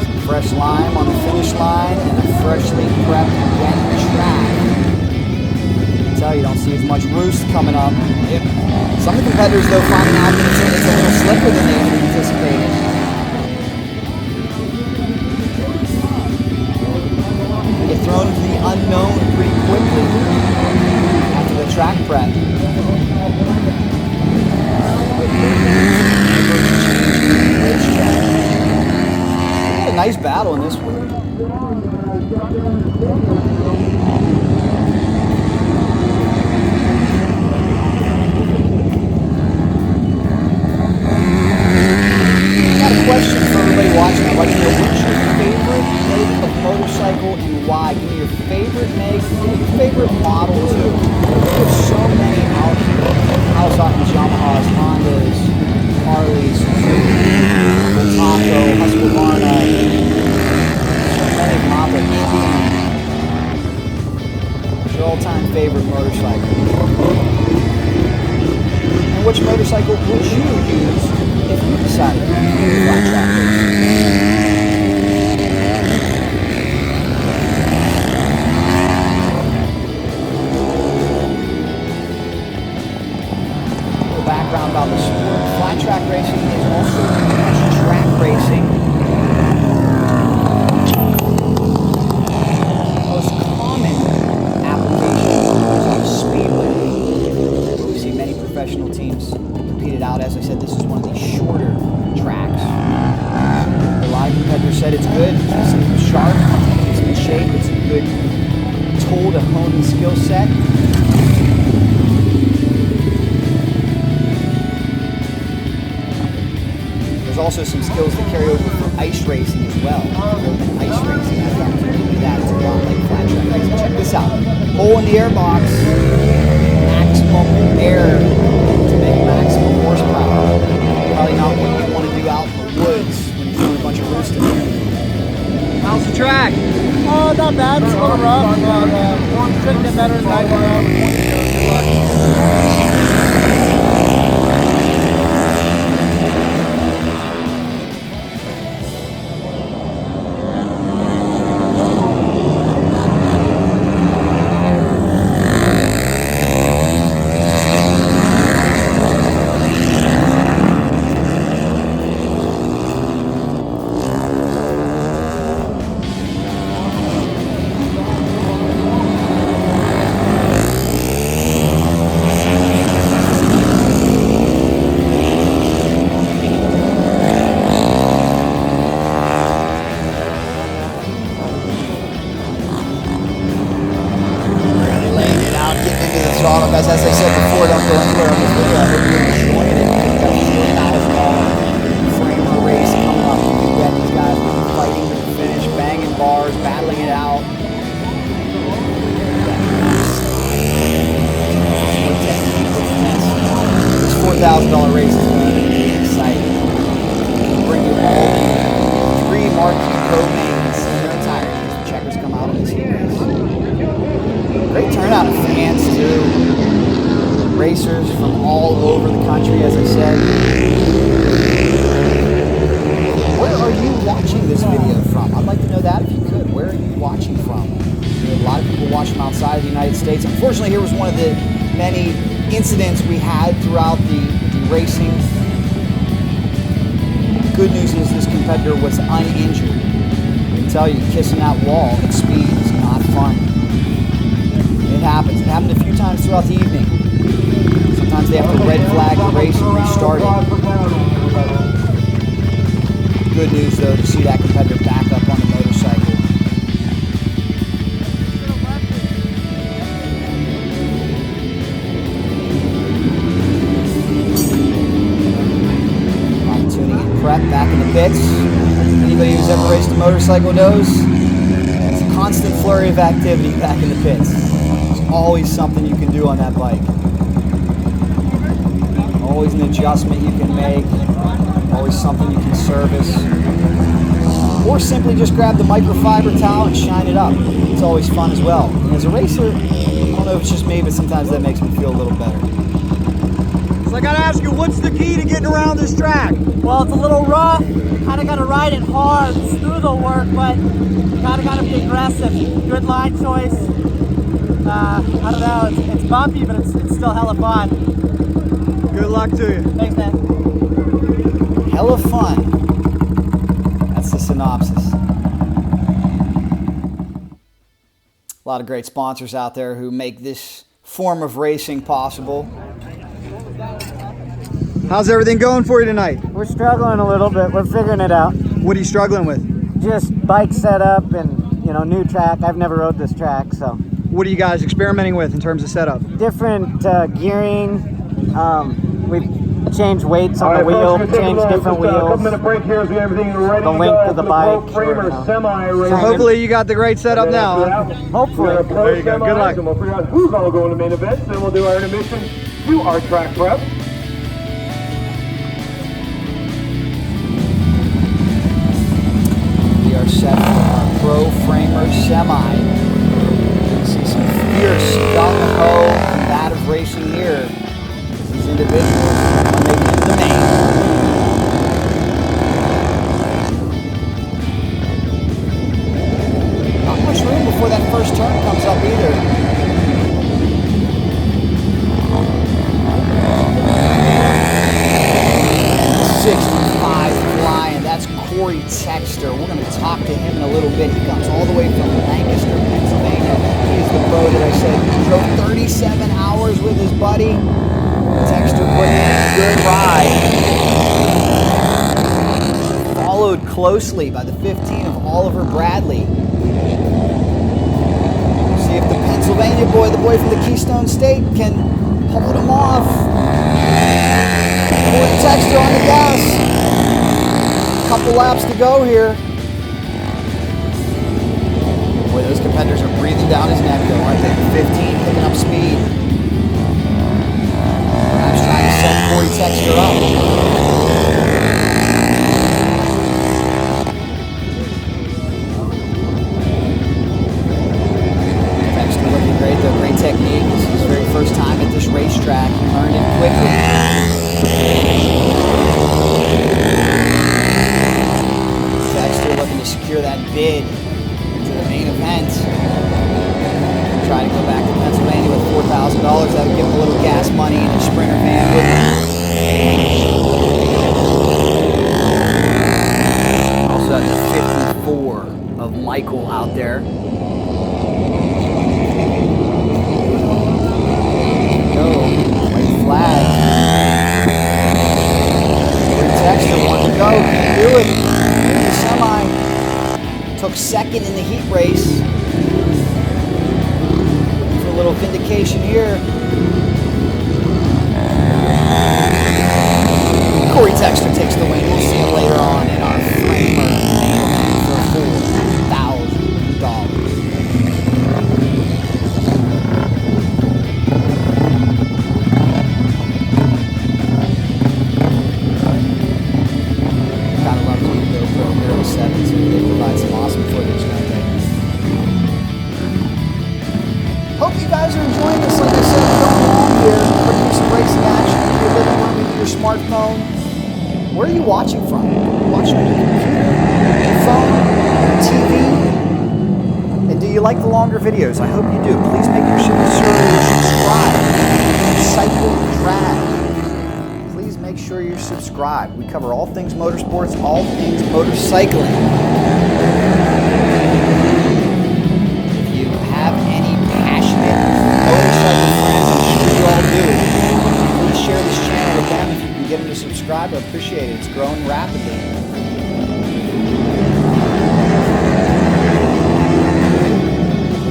some fresh lime on the finish line and a freshly prepped wet track. I tell you, don't see as much roost coming up. Some of the competitors though finding out that it's a little slicker than they had anticipated. Get thrown into the unknown pretty quickly after the track prep. We had a nice battle in this one. Model 2. There's so many out here. Kawasaki's, Yamahas, Hondas, Harleys, Taco, Husqvarna. So many models. What's your all-time favorite motorcycle? And which motorcycle would you use if you decided to do flat track racing? Background about the sport. Flat track racing is also known as track racing. The most common application is on the speedway. We see many professional teams compete it out. As I said, this is one of the shorter tracks. A lot of competitors said it's good. It's sharp. It's in shape. It's a good tool to hone the skill set. There's also some skills that carry over for ice racing as well. Ice racing, I've got to do that. It's a lot like flat track racing. Check this out. Hole in the air box. Maximum air to make maximum horsepower. Probably not what you want to do out in the woods when you're throwing a bunch of roost in there. How's the track? Oh, not bad. It's a little rough, but couldn't get better than I Guys, as I said before, don't go anywhere on this video. I hope you're enjoying it. We've got a $4,000 framer race coming up. We've got these guys fighting to the finish, banging bars, battling it out. This $4,000 race is going to be exciting. We'll bring you all the 3 marquee co-mains in their entirety as the checkers come out on this heat race. Great turnout of fans too. Racers from all over the country, as I said. Where are you watching this video from? I'd like to know that if you could. Where are you watching from? A lot of people watch from outside of the United States. Unfortunately, here was one of the many incidents we had throughout the racing. Good news is this competitor was uninjured. I can tell you, kissing that wall at speed is not fun. It happens. It happened a few times throughout the evening. Sometimes they have to red flag the race and restart it. Good news, though, to see that competitor back up on the motorcycle. Tuning and prep back in the pits. Anybody who's ever raced a motorcycle knows it's a constant flurry of activity back in the pits. Always something you can do on that bike. Always an adjustment you can make. Always something you can service. Or simply just grab the microfiber towel and shine it up. It's always fun as well. And as a racer, I don't know if it's just me, but sometimes that makes me feel a little better. So I gotta ask you, what's the key to getting around this track? Well, it's a little rough. Kind of gotta ride it hard. Smooth will work, but kind of gotta be aggressive. Good line choice. I don't know, it's bumpy, but it's still hella fun. Good luck to you. Thanks, man. Hella fun. That's the synopsis. A lot of great sponsors out there who make this form of racing possible. How's everything going for you tonight? We're struggling a little bit. We're figuring it out. What are you struggling with? Just bike setup and, new track. I've never rode this track, so. What are you guys experimenting with in terms of setup? Different gearing. We've change weights on the wheel, change different wheels, the length of the bike. So hopefully you got the great setup now. Huh? Hopefully. There you go. Good luck. We'll figure out who's all going to main events, then we'll do our intermission to our track prep. We are set for our Pro Framer Semi. You see some fierce, gung-ho, combative racing here. These individuals are making it to the main. Not much room before that first turn comes up either. Corey Texter. We're going to talk to him in a little bit. He comes all the way from Lancaster, Pennsylvania. He's the pro that I said drove 37 hours with his buddy. Texter put in a good ride. Followed closely by the 15 of Oliver Bradley. See if the Pennsylvania boy, the boy from the Keystone State, can hold him off. Corey Texter on the gas. Couple laps to go here. Boy, those competitors are breathing down his neck though, aren't they? 15 picking up speed. Perhaps trying to set Corey Texter up. Texter looking great though, great technique. This is his very first time at this racetrack. He learned it quickly. Looking to secure that bid to the main event. Try to go back to Pennsylvania with $4,000. That would give him a little gas money in his Sprinter van with him. Also has the 54 of Michael out there. Go, white flag. Texter wants to go, can't do it. Took second in the heat race. Looking for a little vindication here. Corey Texter takes the win. We'll see him later on in our Framer main event for $4,000. Gotta love the GoPro Hero 7 too. They provide some awesome footage, don't they? Hope you guys are enjoying this. Like I said, we're going along here. Bringing you some racing action in your living room, into your smartphone. Where are you watching from? Are you watching on your computer, your phone, your TV? And do you like the longer videos? I hope you do. Please make sure you subscribe. Cycle Drag. Make sure you're subscribed. We cover all things motorsports, all things motorcycling. If you have any passionate motorcycle friends, I'm sure you all do, please share this channel with them. If you can get them to subscribe, I appreciate it. It's growing rapidly.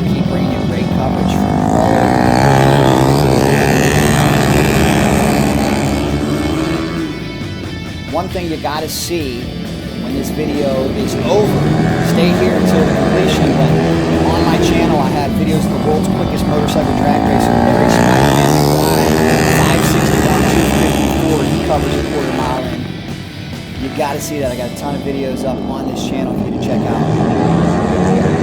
We keep bringing you great coverage from all over. One thing you gotta see when this video is over, stay here until the completion, but on my channel I have videos of the world's quickest motorcycle drag racer, Larry Spider-Man McFly, 561, 254, he covers a quarter mile in. You gotta see that. I got a ton of videos up on this channel for you to check out.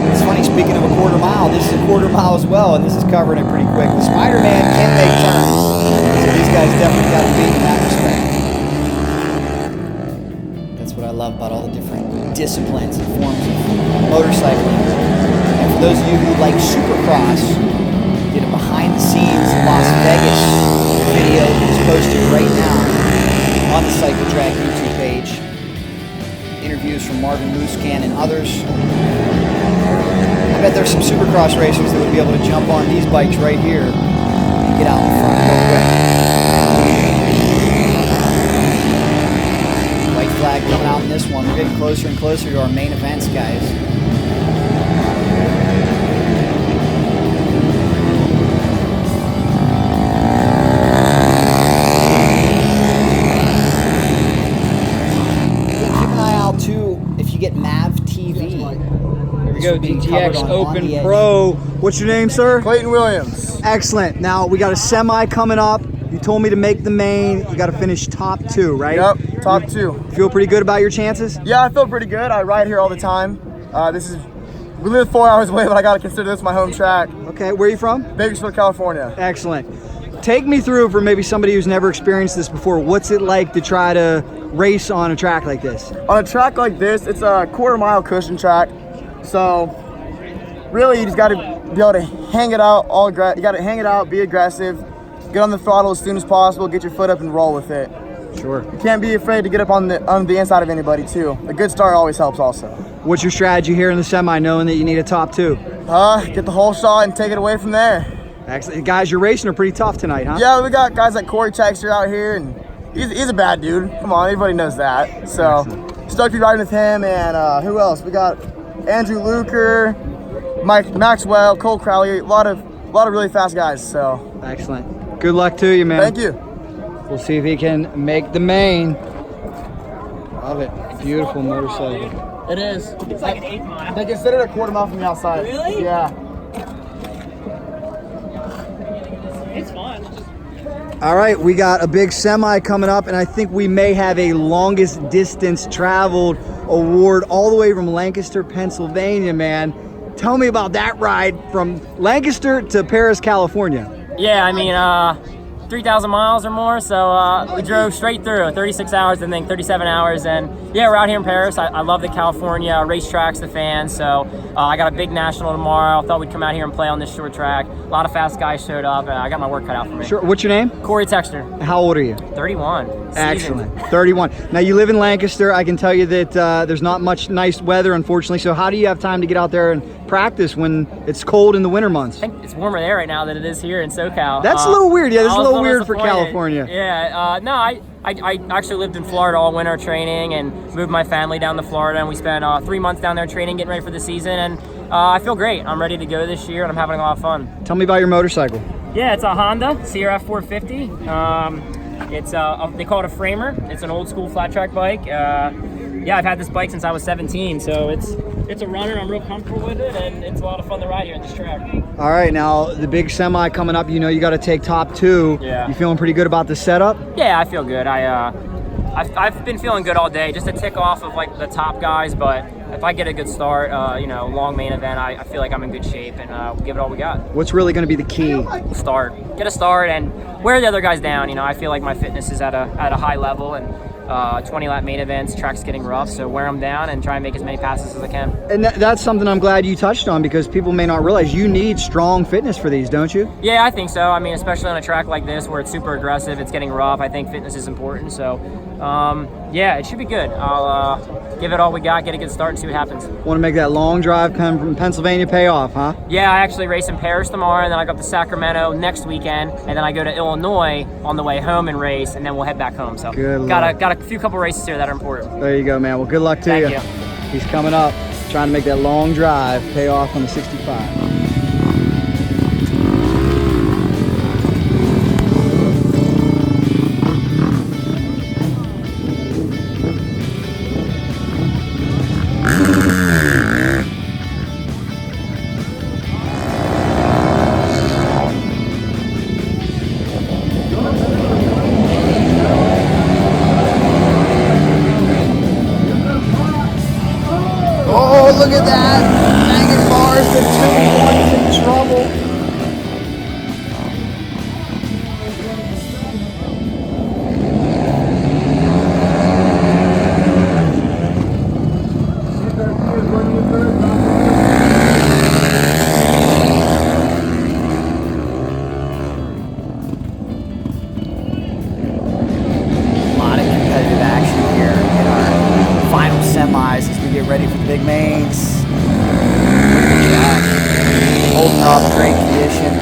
It's funny, speaking of a quarter mile, this is a quarter mile as well, and this is covering it pretty quick. The Spider-Man can make turns, so these guys definitely got to beat in that respect. What I love about all the different disciplines and forms of motorcycling. And for those of you who like Supercross, get a behind the scenes Las Vegas video that's posted right now on the Cycle Drag YouTube page. Interviews from Marvin Muscan and others. I bet there's some Supercross racers that would be able to jump on these bikes right here and get out in front real quick. White flag coming out in this one. We're getting closer and closer to our main events, guys. covered GX on Open the edge. Pro. What's your name, sir? Clayton Williams. Excellent. Now we got a semi coming up. You told me to make the main. You got to finish top 2, right? Yep, top 2. Feel pretty good about your chances? Yeah, I feel pretty good. I ride here all the time. We live 4 hours away, but I gotta consider this my home track. Okay, where are you from? Bakersfield, California. Excellent. Take me through, for maybe somebody who's never experienced this before, what's it like to try to race on a track like this? On a track like this, it's a quarter-mile cushion track. So really, you just gotta be able to hang it out. You gotta hang it out, be aggressive, get on the throttle as soon as possible, get your foot up and roll with it. Sure. You can't be afraid to get up on the inside of anybody too. A good start always helps also. What's your strategy here in the semi, knowing that you need a top 2? Get the whole shot and take it away from there. Excellent. Guys, you're racing are pretty tough tonight, huh? Yeah, we got guys like Corey Texter out here, and he's a bad dude. Come on, everybody knows that. So stoked to be riding with him, and who else? We got Andrew Luker, Mike Maxwell, Cole Crowley, a lot of really fast guys. So excellent. Good luck to you, man. Thank you. We'll see if he can make the main. Love it. Beautiful motorcycle. It is. It's like an 8 mile. They consider it a quarter mile from the outside. Really? Yeah. It's fun. All right, we got a big semi coming up, and I think we may have a longest distance traveled award all the way from Lancaster, Pennsylvania, man. Tell me about that ride from Lancaster to Perris, California. Yeah, I mean, 3,000 miles or more, so we drove straight through, 36 hours, I think, 37 hours, and yeah, we're out here in Paris. I love the California racetracks, the fans, so I got a big national tomorrow. Thought we'd come out here and play on this short track. A lot of fast guys showed up, and I got my work cut out for me. Sure. What's your name? Corey Texter. How old are you? 31. Excellent. 31. Now, you live in Lancaster. I can tell you that there's not much nice weather, unfortunately, so how do you have time to get out there and practice when it's cold in the winter months? I think it's warmer there right now than it is here in SoCal. That's a little weird. Yeah, that's a I was little weird for disappointed. California. Yeah, no, I actually lived in Florida all winter training and moved my family down to Florida, and we spent 3 months down there training, getting ready for the season, and I feel great. I'm ready to go this year, and I'm having a lot of fun. Tell me about your motorcycle. Yeah, it's a Honda CRF 450. It's they call it a framer. It's an old school flat track bike. Yeah, I've had this bike since I was 17, so it's a runner. I'm real comfortable with it, and it's a lot of fun to ride here at this track. All right, now the big semi coming up. You know you got to take top 2. Yeah. You feeling pretty good about the setup? Yeah, I feel good. I've been feeling good all day, just to tick off of like the top guys. But if I get a good start, long main event, I feel like I'm in good shape, and we'll give it all we got. What's really going to be the key? Start, get a start, and wear the other guys down. I feel like my fitness is at a high level, and 20-lap main events, track's getting rough, so wear them down and try and make as many passes as I can. And that's something I'm glad you touched on, because people may not realize you need strong fitness for these, don't you? Yeah, I think so. I mean, especially on a track like this where it's super aggressive, it's getting rough, I think fitness is important. So, yeah, it should be good. I'll give it all we got, get a good start, and see what happens. Want to make that long drive come from Pennsylvania pay off, huh? Yeah, I actually race in Paris tomorrow, and then I go up to Sacramento next weekend, and then I go to Illinois on the way home and race, and then we'll head back home. So, got a few couple races here that are important. There you go, man. Well, good luck to you. Thank He's coming up, trying to make that long drive pay off on the 65. Oh, look at that. Banging bars, the 2 points in trouble. A lot of competitive action here in our final semis as we get ready for the big mains. Holding up, great condition.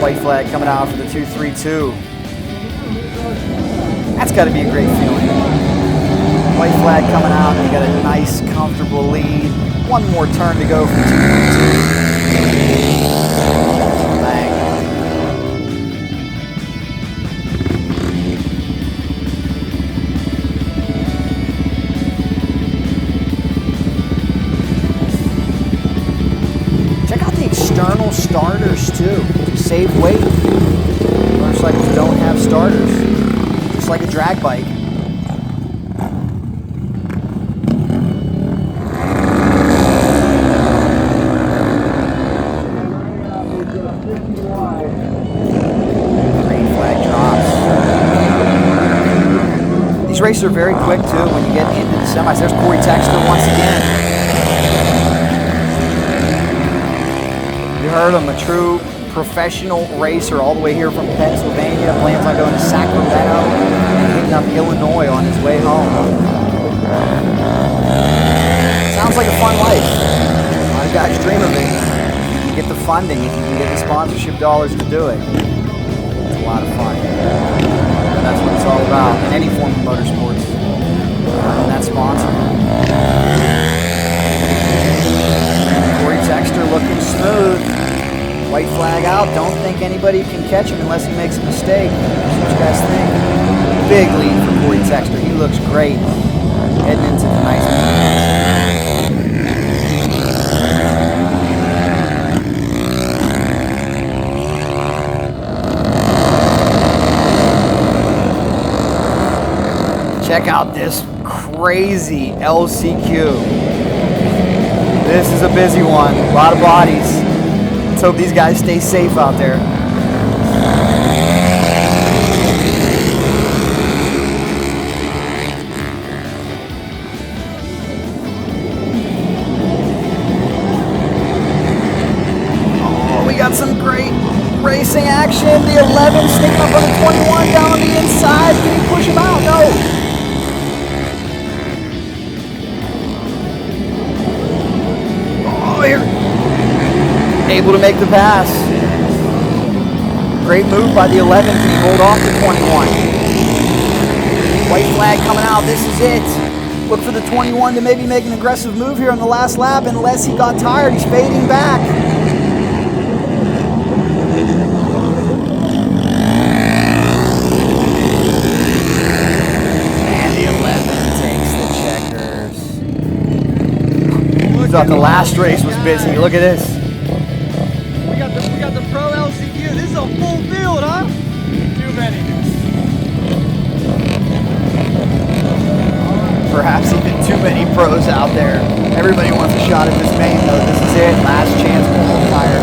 White flag coming out for the 232. That's got to be a great feeling. White flag coming out, and you got a nice, comfortable lead. One more turn to go for 232. Bang. save weight. Motorcycles don't have starters, just like a drag bike. Green flag drops. These races are very quick too when you get into the semis. There's Corey Texter once again. You heard him, a true professional racer all the way here from Pennsylvania. Plans on going to Sacramento and hitting up Illinois on his way home. Sounds like a fun life. A lot of guys dream of it. You can get the funding if you can get the sponsorship dollars to do it. It's a lot of fun. And that's what it's all about in any form of motorsports. And that sponsor. Corey Texter looking smooth. White flag out. Don't think anybody can catch him unless he makes a mistake. What you guys think? Big lead for Corey Texter. He looks great heading into tonight's meeting. Check out this crazy LCQ. This is a busy one. A lot of bodies. Let's hope these guys stay safe out there. Oh, we got some great racing action. The 11 sneaking up on the 21 down on the inside. Can he push him out? No. Oh, here. Able to make the pass. Great move by the 11. Can he hold off the 21? White flag coming out. This is it. Look for the 21 to maybe make an aggressive move here on the last lap unless he got tired. He's fading back. And the 11 takes the checkers. I thought the last race was busy. Look at this. We got the Pro LCQ. This is a full field, huh? Too many. Perhaps even too many pros out there. Everybody wants a shot at this main though. This is it. Last chance qualifier.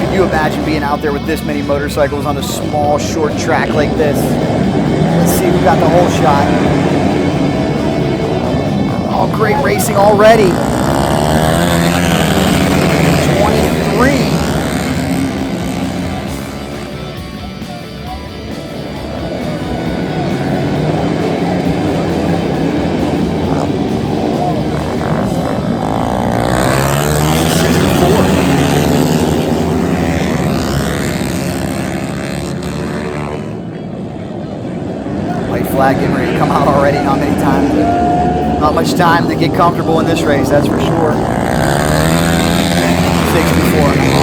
Could you imagine being out there with this many motorcycles on a small, short track like this? Let's see who got the whole shot. Oh, great racing already. 23. White flag getting ready to come out already. Not much time to get comfortable in this race, that's for sure. 64.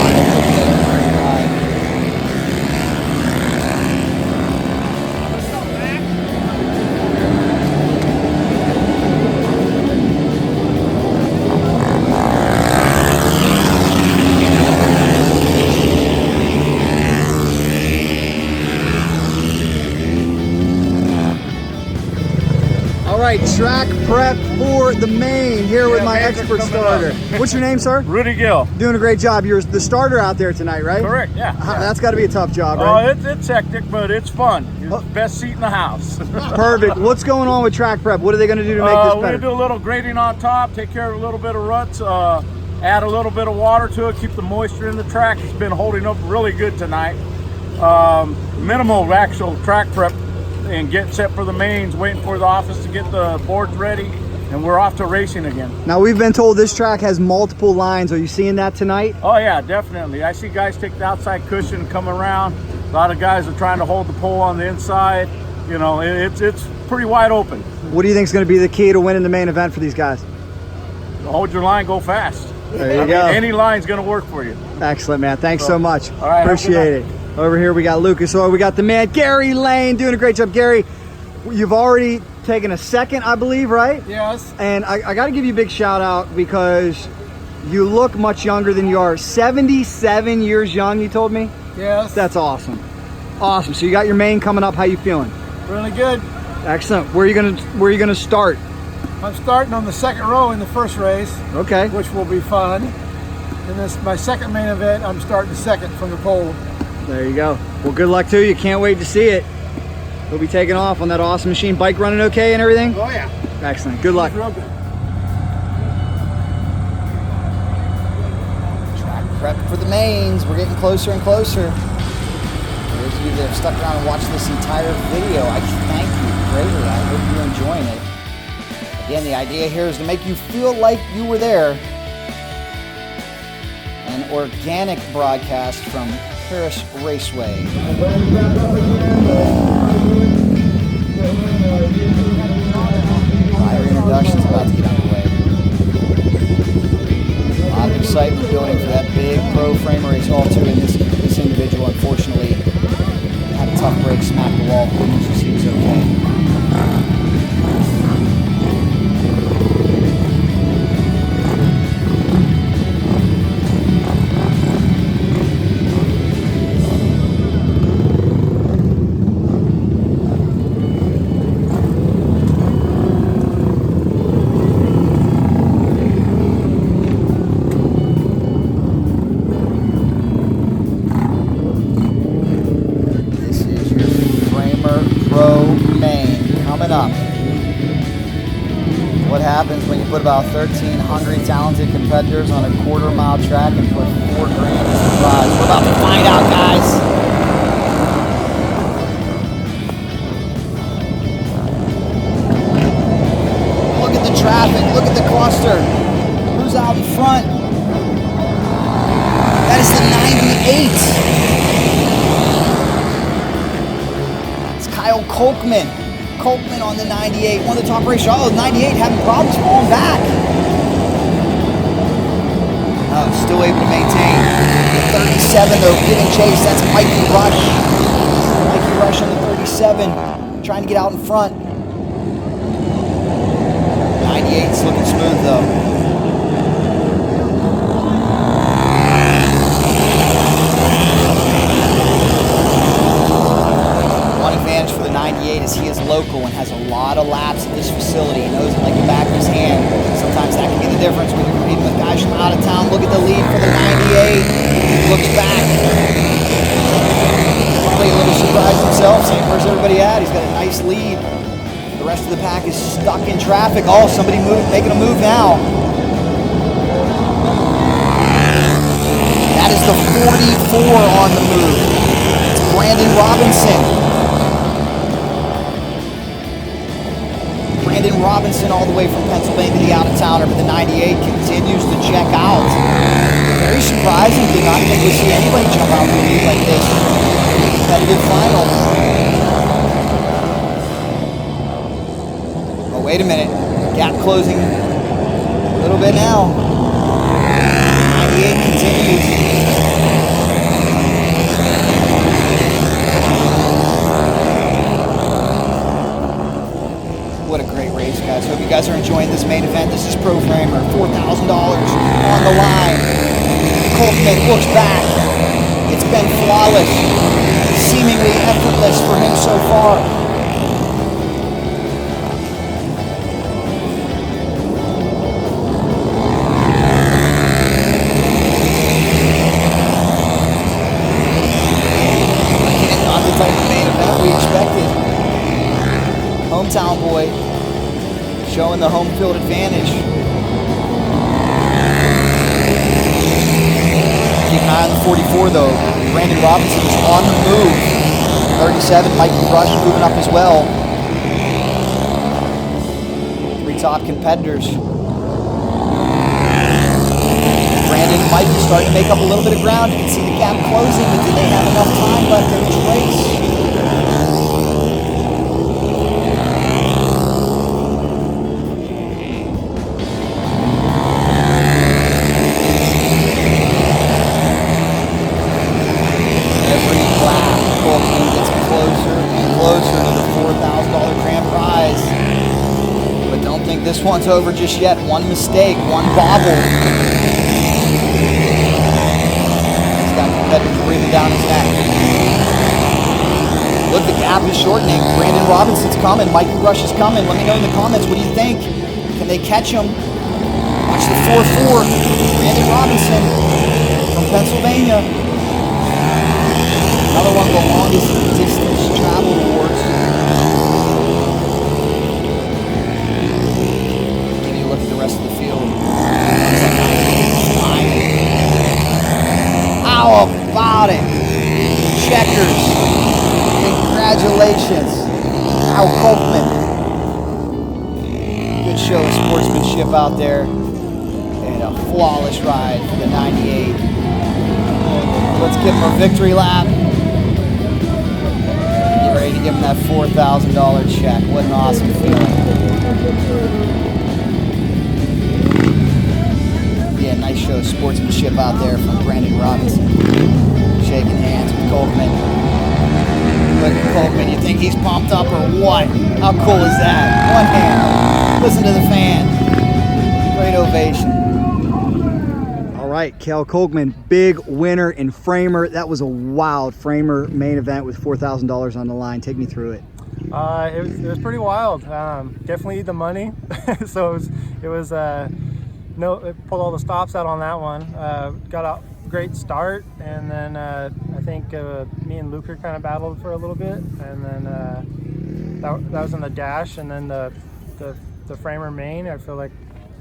All right, track prep for the main here with my expert starter. What's your name, sir? Rudy Gill. Doing a great job. You're the starter out there tonight, right? Correct, yeah. That's got to be a tough job, right? Oh, it's hectic, but it's fun. It's the best seat in the house. Perfect. What's going on with track prep? What are they going to do to make this We're better? going to do a little grading on top, take care of a little bit of ruts, add a little bit of water to it, keep the moisture in the track. It's been holding up really good tonight. Minimal actual track prep and get set for the mains, waiting for the office to get the boards ready, and we're off to racing again. Now, we've been told this track has multiple lines. Are you seeing that tonight? Oh yeah, definitely. I see guys take the outside cushion and come around. A lot of guys are trying to hold the pole on the inside. You know, it's pretty wide open. What do you think is going to be the key to winning the main event for these guys? Hold your line, go fast. There you go. Any line's going to work for you. Excellent, man. Thanks so much. All right, appreciate it. Over here we got Lucas, or we got the man Gary Lane doing a great job. Gary, you've already taken a second, I believe, right? Yes. And I got to give you a big shout out because You look much younger than you are. 77 years young, you told me? Yes. That's awesome. Awesome. So you got your main coming up. How you feeling? Really good. Excellent. Where are you gonna start? I'm starting on the second row in the first race. Okay. Which will be fun. And this my second main event. I'm starting second from the pole. There you go. Well, good luck to you. Can't wait to see it. We'll be taking off on that awesome machine. Bike running okay and everything? Oh yeah. Excellent. Good luck. Real good. Track prep for the mains. We're getting closer and closer. For those of you that have stuck around and watched this entire video, I thank you greatly. I hope you're enjoying it. Again, the idea here is to make you feel like you were there. An organic broadcast from PERRIS Raceway. Rider introduction's about to get underway. A lot of excitement building for that big pro frame race. All two, and this individual unfortunately had a tough break, smacked the wall. Good news is he was okay. What happens when you put about 13 hungry, talented competitors on a quarter-mile track and put $4 grand as the prize? We're about to find out, guys. Look at the traffic. Look at the cluster. Who's out in front? That is the 98. It's Kyle Kolkman. Kolkman on the 98, one of the top racers. Oh, 98 having problems falling back. Oh, still able to maintain. The 37 though, giving chase. That's Mikey Rush. Mikey Rush on the 37, trying to get out in front. 98's looking smooth though. Advantage for the 98 is he is local and has a lot of laps at this facility. He knows it like the back of his hand. Sometimes that can be the difference when you're competing with guys from out of town. Look at the lead for the 98. He looks back. Probably a little surprised himself, saying, where's everybody at? He's got a nice lead. The rest of the pack is stuck in traffic. Oh, somebody making a move now. That is the 44 on the move. It's Brandon Robinson. Brandon Robinson all the way from Pennsylvania, the out-of-towner, but the 98 continues to check out. Very surprising. Did not think we'd see anybody jump out the lead like this. Competitive final. Oh, wait a minute. Gap closing a little bit now. 98 continues. What a great race, guys. Hope you guys are enjoying this main event. This is Pro Framer, $4,000 on the line. Kolkman looks back. It's been flawless, seemingly effortless for him so far. Again, not the type of main event we expected. Hometown boy showing the home field advantage. Keep an eye on the 44 though. Brandon Robinson is on the move. 37, Mikey Rush moving up as well. Three top competitors. Brandon and Mikey starting to make up a little bit of ground. You can see the gap closing, but do they have enough time left in this race? This one's over just yet. One mistake, one bobble. is shortening. Brandon Robinson's coming. Mikey Rush is coming. Let me know in the comments, what do you think? Can they catch him? Watch the 4-4. Brandon Robinson from Pennsylvania. Another one of the longest distance travel awards. Give you a look at the rest of the field. How about it? Checkers. Congratulations. Al Kolkman. Good show of sportsmanship out there. And a flawless ride for the 98. Let's give him a victory lap. Get ready to give him that $4,000 check. What an awesome feeling. Yeah, nice show of sportsmanship out there from Brandon Robinson. Shaking hands with Kolkman. Look at Kolkman, you think he's pumped up or what? How cool is that? One hand. Listen to the fan. Great ovation. All right, Cal Kolkman, big winner in Framer. That was a wild Framer main event with $4,000 on the line. Take me through it. It was pretty wild. Definitely the money. So it was it pulled all the stops out on that one. Got a great start, and then I think me and Luker kind of battled for a little bit, and then that was in the dash, and then the Framer main. I feel like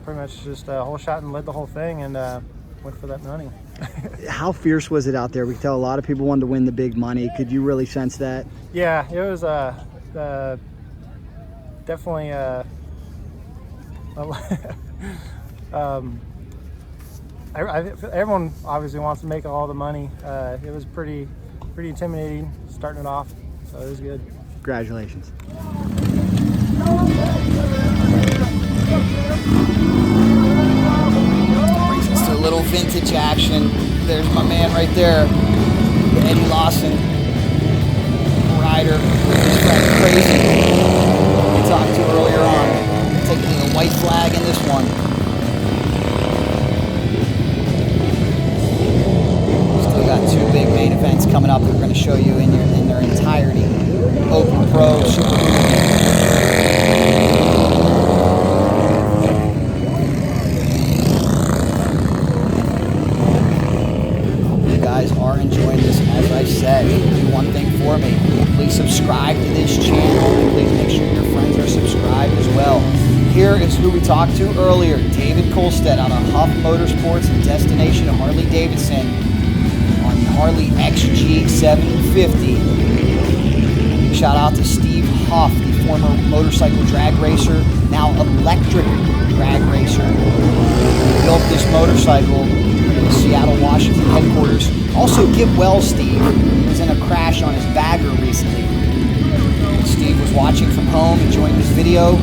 pretty much just a whole shot and led the whole thing, and went for that money. How fierce was it out there? We could tell a lot of people wanted to win the big money. Could you really sense that? Yeah, it was definitely everyone obviously wants to make all the money. It was pretty intimidating starting it off, so it was good. Congratulations. Brings us to a little vintage action. There's my man right there, Eddie Lawson, rider, his friend Crazy. We talked to earlier on, taking the white flag in this one. Still got two big main events coming up that we're going to show you in their entirety. Open Pro, Super Hooligan. You guys are enjoying this. As I said, do one thing for me. Please subscribe to this channel, and please make sure your friends are subscribed as well. Here is who we talked to earlier, David Kolstedt out of Huff Motorsports and Destination Harley-Davidson on the Harley XG 750. Big shout out to Steve Huff, the former motorcycle drag racer, now electric drag racer. He built this motorcycle in the Seattle, Washington headquarters. Also, get well, Steve. He was in a crash on his bagger recently. Steve was watching from home, enjoying this video.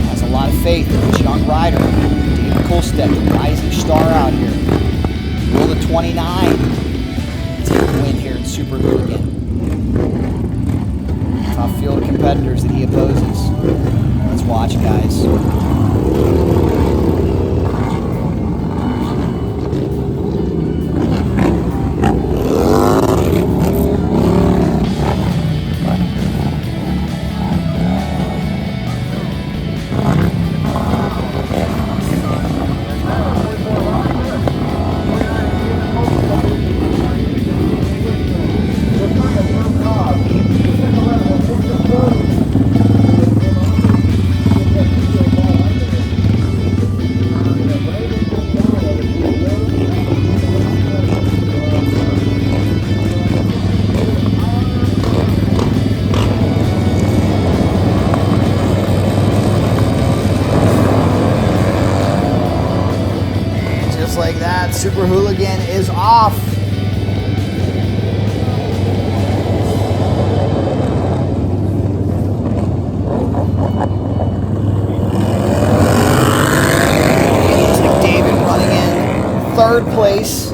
Has a lot of faith in this young rider, David Kolstedt, the rising star out here. Roll the 29. Take the win here in Super Hooligan. Tough field of competitors that he opposes. Let's watch, guys. Like that, Super Hooligan is off. Looks like David running in third place.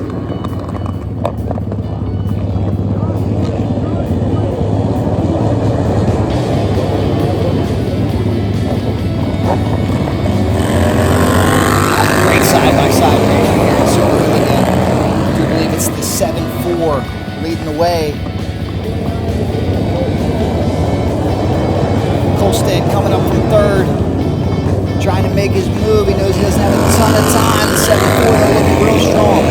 Great side-by-side race here in Super Hooligan. I do believe it's the 7-4 leading the way. Kolstad coming up from third, trying to make his move. He knows he doesn't have a ton of time. The 7-4, they're looking real strong.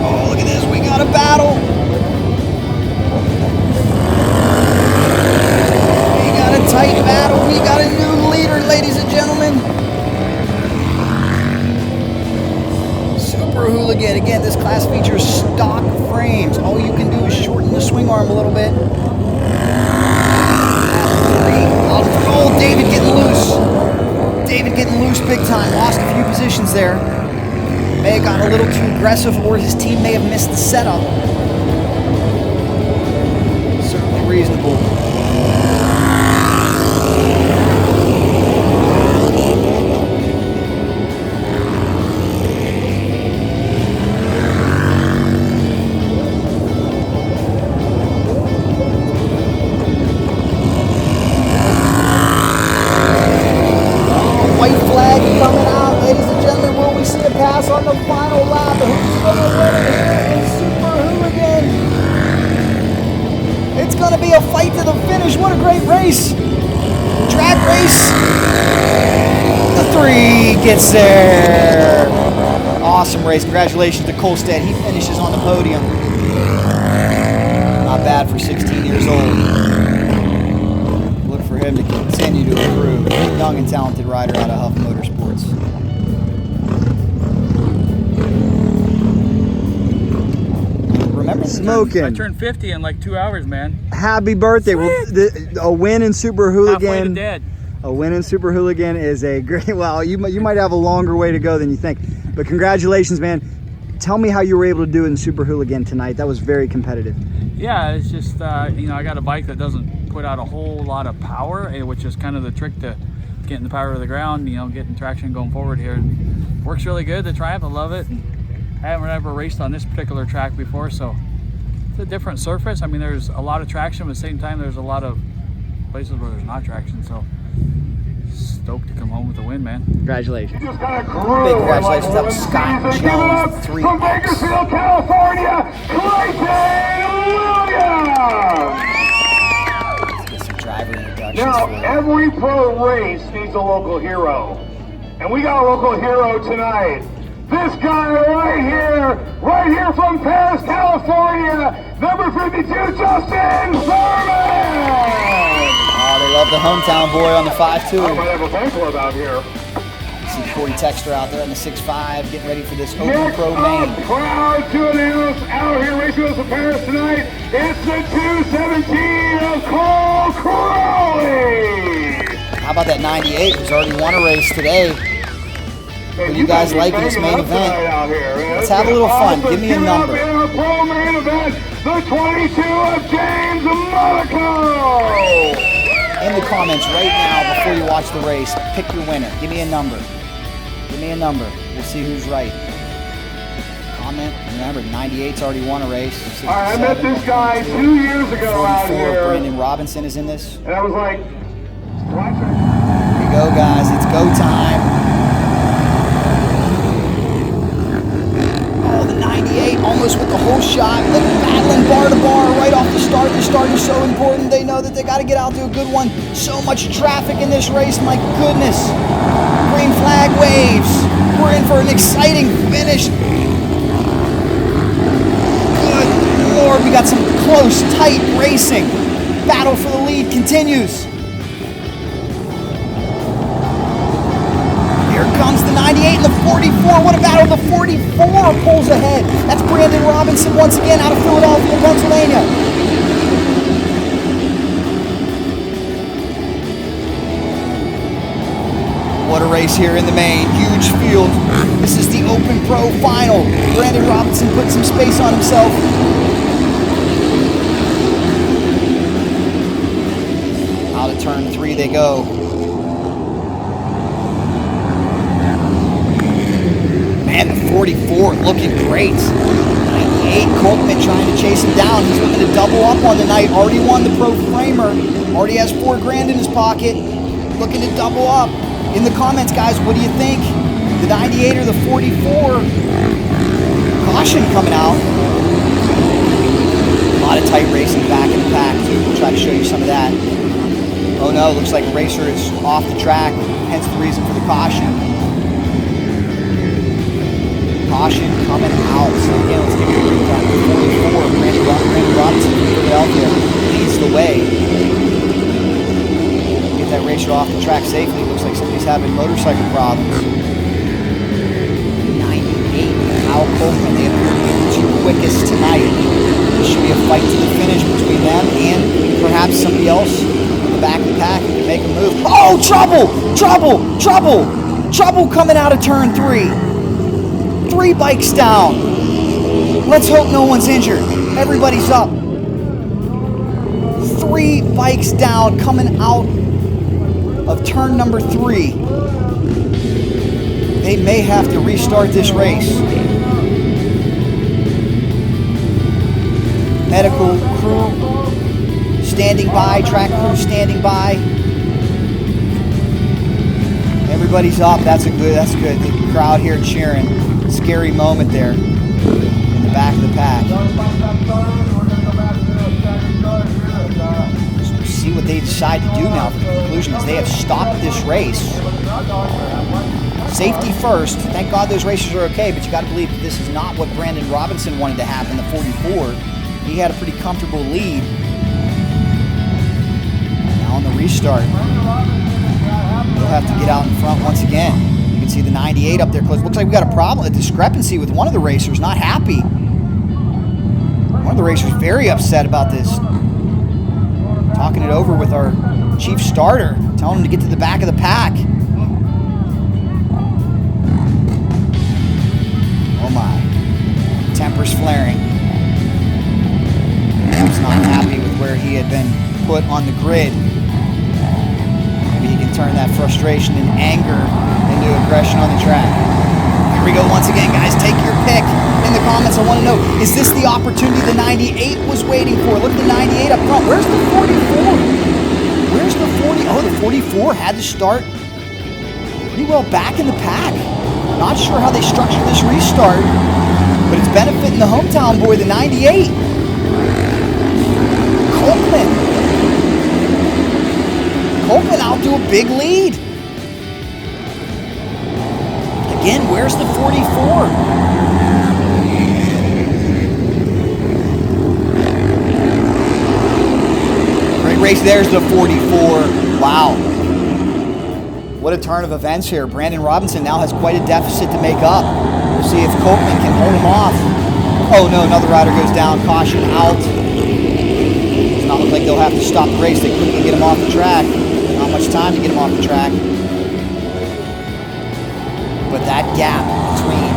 Oh, look at this. We got a battle. We got a tight battle. We got a new leader, ladies and gentlemen. Hooligan. Again, this class features stock frames. All you can do is shorten the swing arm a little bit. Oh, David getting loose. David getting loose big time. Lost a few positions there. May have gotten a little too aggressive, or his team may have missed the setup. Certainly reasonable. On the final lap, who's going to win it in Super Hooligan? It's going to be a fight to the finish. What a great race. Drag race. The 3 gets there. Awesome race. Congratulations to Kolstad. He finishes on the podium. Not bad for 16 years old. Look for him to continue to improve. Young and talented rider out of Huff Motorsports. Smoking. I turned 50 in like 2 hours, man. Happy birthday. Well, a win in Super Hooligan. Halfway to dead. A win in Super Hooligan is a great, well, you might have a longer way to go than you think. But congratulations, man. Tell me how you were able to do it in Super Hooligan tonight. That was very competitive. Yeah, it's just, you know, I got a bike that doesn't put out a whole lot of power, which is kind of the trick to getting the power to the ground, you know, getting traction going forward here. And works really good, the Triumph, I love it. And I haven't ever raced on this particular track before, so it's a different surface. I mean, there's a lot of traction, but at the same time, there's a lot of places where there's not traction, so stoked to come home with a win, man. Congratulations. Big congratulations. That was Scott Jones, 3X. From Bakersfield, California, Clayton Williams! Let's get some driver introductions. Now, every pro race needs a local hero. And we got a local hero tonight. This guy right here from Perris, California, number 52, Justin Thurman! Oh, they love the hometown boy on the 5.2. I might have a phone club out here. See Corey Texter out there in the 6.5, getting ready for this Open Pro main. Proud to announce out here racing with us in Perris tonight, it's the 217 of Cole Crowley! How about that 98 who's already won a race today? What do you guys like in this main event? Let's have a little fun. Give me a number. Pro main event, the 22 of James Monaco! In the comments right now before you watch the race, pick your winner. Give me a number. Give me a number. We'll see who's right. Comment. Remember, 98's already won a race. All right, I met this guy 2 years ago out here. Brandon Robinson is in this. And I was like, watch it. Here we go, guys. It's go time. Oh, the 98 almost with the whole shot. They're battling bar to bar right off the start. The start is so important. They know that they got to get out to a good one. So much traffic in this race. My goodness. Green flag waves. We're in for an exciting finish. Good Lord, we got some close, tight racing. Battle for the lead continues. Here comes the 98 and the 44. What a battle. The 44 pulls ahead. That's Brandon Robinson once again out of Philadelphia, Pennsylvania. What a race here in the main. Huge field. This is the Open Pro final. Brandon Robinson put some space on himself. Out of turn 3 they go. Man, the 44 looking great. 98, Coltman trying to chase him down. He's looking to double up on the night. Already won the Pro Framer. Already has $4 grand in his pocket. Looking to double up. In the comments, guys, what do you think? The 98 or the 44? Caution coming out. A lot of tight racing back in the pack too. We'll try to show you some of that. Oh no, looks like a racer is off the track, hence the reason for the caution. Caution coming out. So again, let's give you a recap. 44, Brandon Robinson from Philadelphia leads the way. Get that racer off the track safely. Looks like somebody's having motorcycle problems. 98, Kyle Coleman. They appear to be the two quickest tonight. This should be a fight to the finish between them and perhaps somebody else in the back of the pack who can make a move. Oh, trouble! Trouble! Trouble! Trouble coming out of turn 3. 3 bikes down. Let's hope no one's injured. Everybody's up. 3 bikes down coming out of turn number 3. They may have to restart this race. Medical crew standing by, track crew standing by. Everybody's up. That's good. The crowd here cheering. Scary moment there in the back of the pack. So we'll see what they decide to do now. For the conclusion is they have stopped this race. Safety first. Thank God those racers are okay, but you got to believe that this is not what Brandon Robinson wanted to happen. The 44, he had a pretty comfortable lead. Now on the restart, we'll have to get out in front once again. See the 98 up there close. Looks like we got a problem, a discrepancy with one of the racers. Not happy. One of the racers very upset about this. Talking it over with our chief starter, telling him to get to the back of the pack. Oh my. Tempers flaring. He's not happy with where he had been put on the grid. Maybe he can turn that frustration and anger into aggression on the track. Here we go once again, guys. Take your pick in the comments. I want to know, is this the opportunity the 98 was waiting for? Look at the 98 up front. Where's the 44? Where's the 40? Oh, the 44 had to start pretty well back in the pack. Not sure how they structured this restart, but it's benefiting the hometown boy, the 98. Coleman out to a big lead. Again, where's the 44? Great race, there's the 44. Wow. What a turn of events here. Brandon Robinson now has quite a deficit to make up. We'll see if Coleman can hold him off. Oh no, another rider goes down, caution out. Does not look like they'll have to stop the race. They quickly get him off the track. Not much time to get him off the track. But that gap between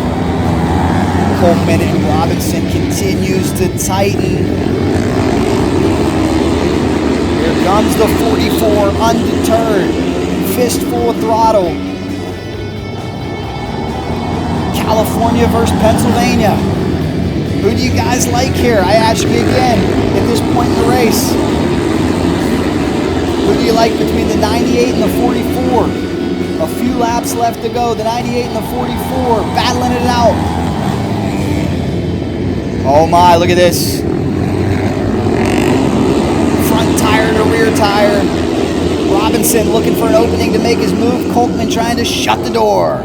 Coleman and Robinson continues to tighten. Here comes the 44, undeterred, fistful of throttle. California versus Pennsylvania. Who do you guys like here? I ask you again at this point in the race. Who do you like between the 98 and the 44? A few laps left to go. The 98 and the 44 battling it out. Oh my, look at this. Front tire to rear tire. Robinson looking for an opening to make his move. Coleman trying to shut the door.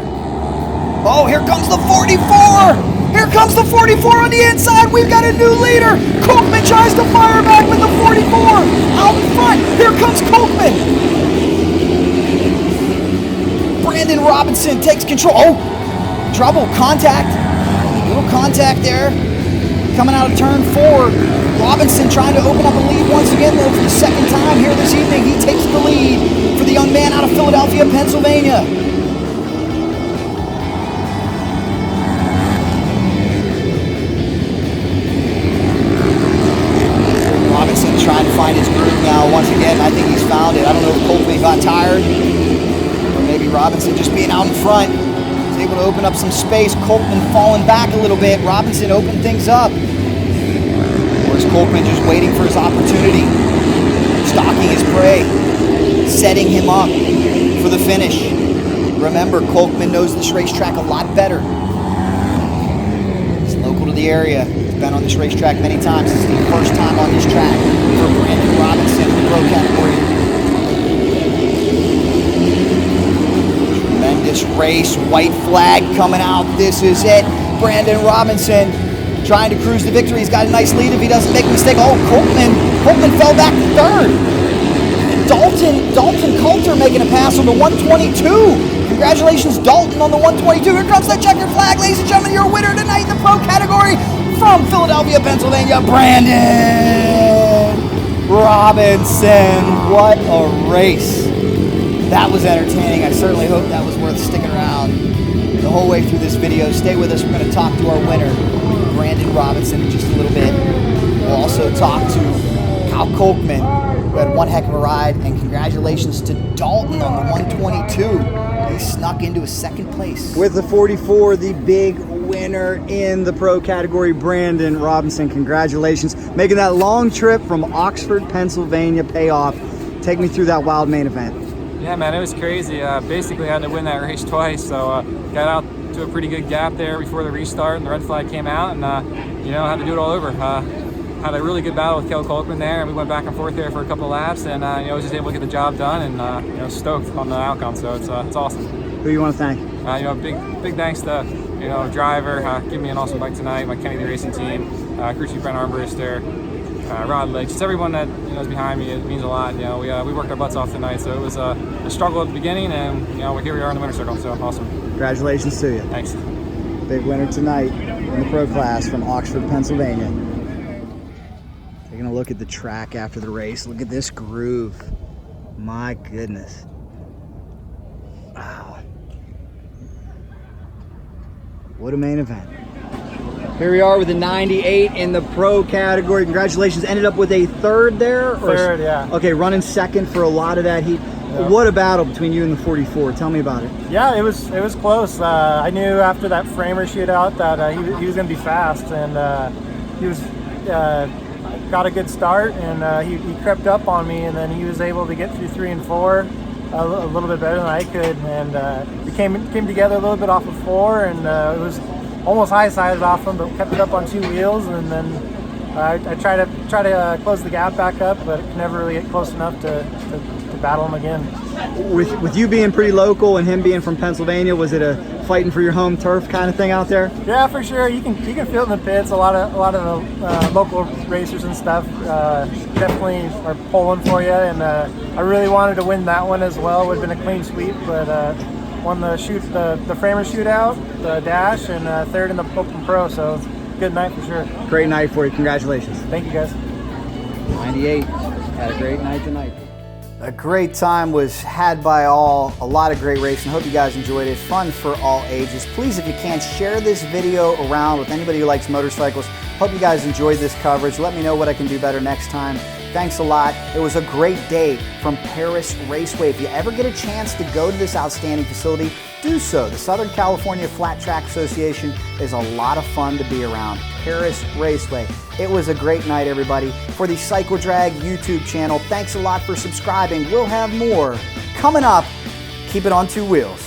Oh, here comes the 44. Here comes the 44 on the inside. We've got a new leader. Coleman tries to fire back with the 44. Out in front. Here comes Coleman. Brandon Robinson takes control. Oh, trouble. Contact. Little contact there. Coming out of turn 4. Robinson trying to open up a lead once again, though, for the second time here this evening. He takes the lead for the young man out of Philadelphia, Pennsylvania. Robinson trying to find his groove now. Once again, I think he's found it. I don't know if Coleman got tired, or maybe Robinson just being out in front is able to open up some space. Coleman falling back a little bit. Robinson opened things up. Or is Coleman just waiting for his opportunity? Stalking his prey. Setting him up for the finish. Remember, Coleman knows this racetrack a lot better. His local the area. He's been on this racetrack many times. This is the first time on this track for Brandon Robinson in the pro category. Tremendous race, white flag coming out. This is it. Brandon Robinson trying to cruise to victory. He's got a nice lead if he doesn't make a mistake. Oh, Coltman fell back to third. Dalton Coulter making a pass on the 122. Congratulations, Dalton, on the 122. Here comes the checkered flag. Ladies and gentlemen, your winner tonight in the pro category from Philadelphia, Pennsylvania, Brandon Robinson. What a race. That was entertaining. I certainly hope that was worth sticking around the whole way through this video. Stay with us. We're going to talk to our winner, Brandon Robinson, in just a little bit. We'll also talk to Kyle Kolkman, who had one heck of a ride, and congratulations to Dalton on the 122. He snuck into a second place. With the 44, the big winner in the pro category, Brandon Robinson. Congratulations. Making that long trip from Oxford, Pennsylvania pay off. Take me through that wild main event. Yeah, man, it was crazy. Basically, I had to win that race twice, so got out to a pretty good gap there before the restart, and the red flag came out, and had to do it all over. Had a really good battle with Kel Kolkman there, and we went back and forth there for a couple of laps, and was just able to get the job done, and stoked on the outcome. So it's awesome. Who you want to thank? Big thanks to driver, giving me an awesome bike tonight, my Kennedy Racing team, crew chief Brent Armbruster, Rod Lake, just everyone that is behind me. It means a lot. We worked our butts off tonight, so it was a struggle at the beginning, and here we are in the winner's circle. So awesome. Congratulations to you. Thanks. Big winner tonight in the pro class from Oxford, Pennsylvania. Taking a look at the track after the race. Look at this groove. My goodness. Wow. What a main event. Here we are with the 98 in the pro category. Congratulations. Ended up with a third there? Third, yeah. Okay, running second for a lot of that heat. Yeah. What a battle between you and the 44. Tell me about it. Yeah, it was close. I knew after that framer shootout that he was going to be fast, and he was got a good start, and he crept up on me, and then he was able to get through 3 and 4 a little bit better than I could, and we came together a little bit off of 4, and it was almost high-sided off him, but kept it up on 2 wheels, and then I try to close the gap back up, but could never really get close enough to battle him again. With you being pretty local and him being from Pennsylvania, was it a fighting for your home turf kind of thing out there? Yeah, for sure. You can feel it in the pits. A lot of the local racers and stuff definitely are pulling for you, and I really wanted to win that one as well. It would have been a clean sweep, but won the framer shootout, the dash, and third in the Open Pro. So it's a good night for sure. Great night for you. Congratulations. Thank you, guys. 98 had a great night tonight. A great time was had by all, a lot of great racing. Hope you guys enjoyed it. Fun for all ages. Please, if you can, share this video around with anybody who likes motorcycles. Hope you guys enjoyed this coverage. Let me know what I can do better next time. Thanks a lot. It was a great day from PERRIS Raceway. If you ever get a chance to go to this outstanding facility, do so. The Southern California Flat Track Association is a lot of fun to be around. PERRIS Raceway. It was a great night, everybody. For the Cycle Drag YouTube channel, thanks a lot for subscribing. We'll have more coming up. Keep it on 2 wheels.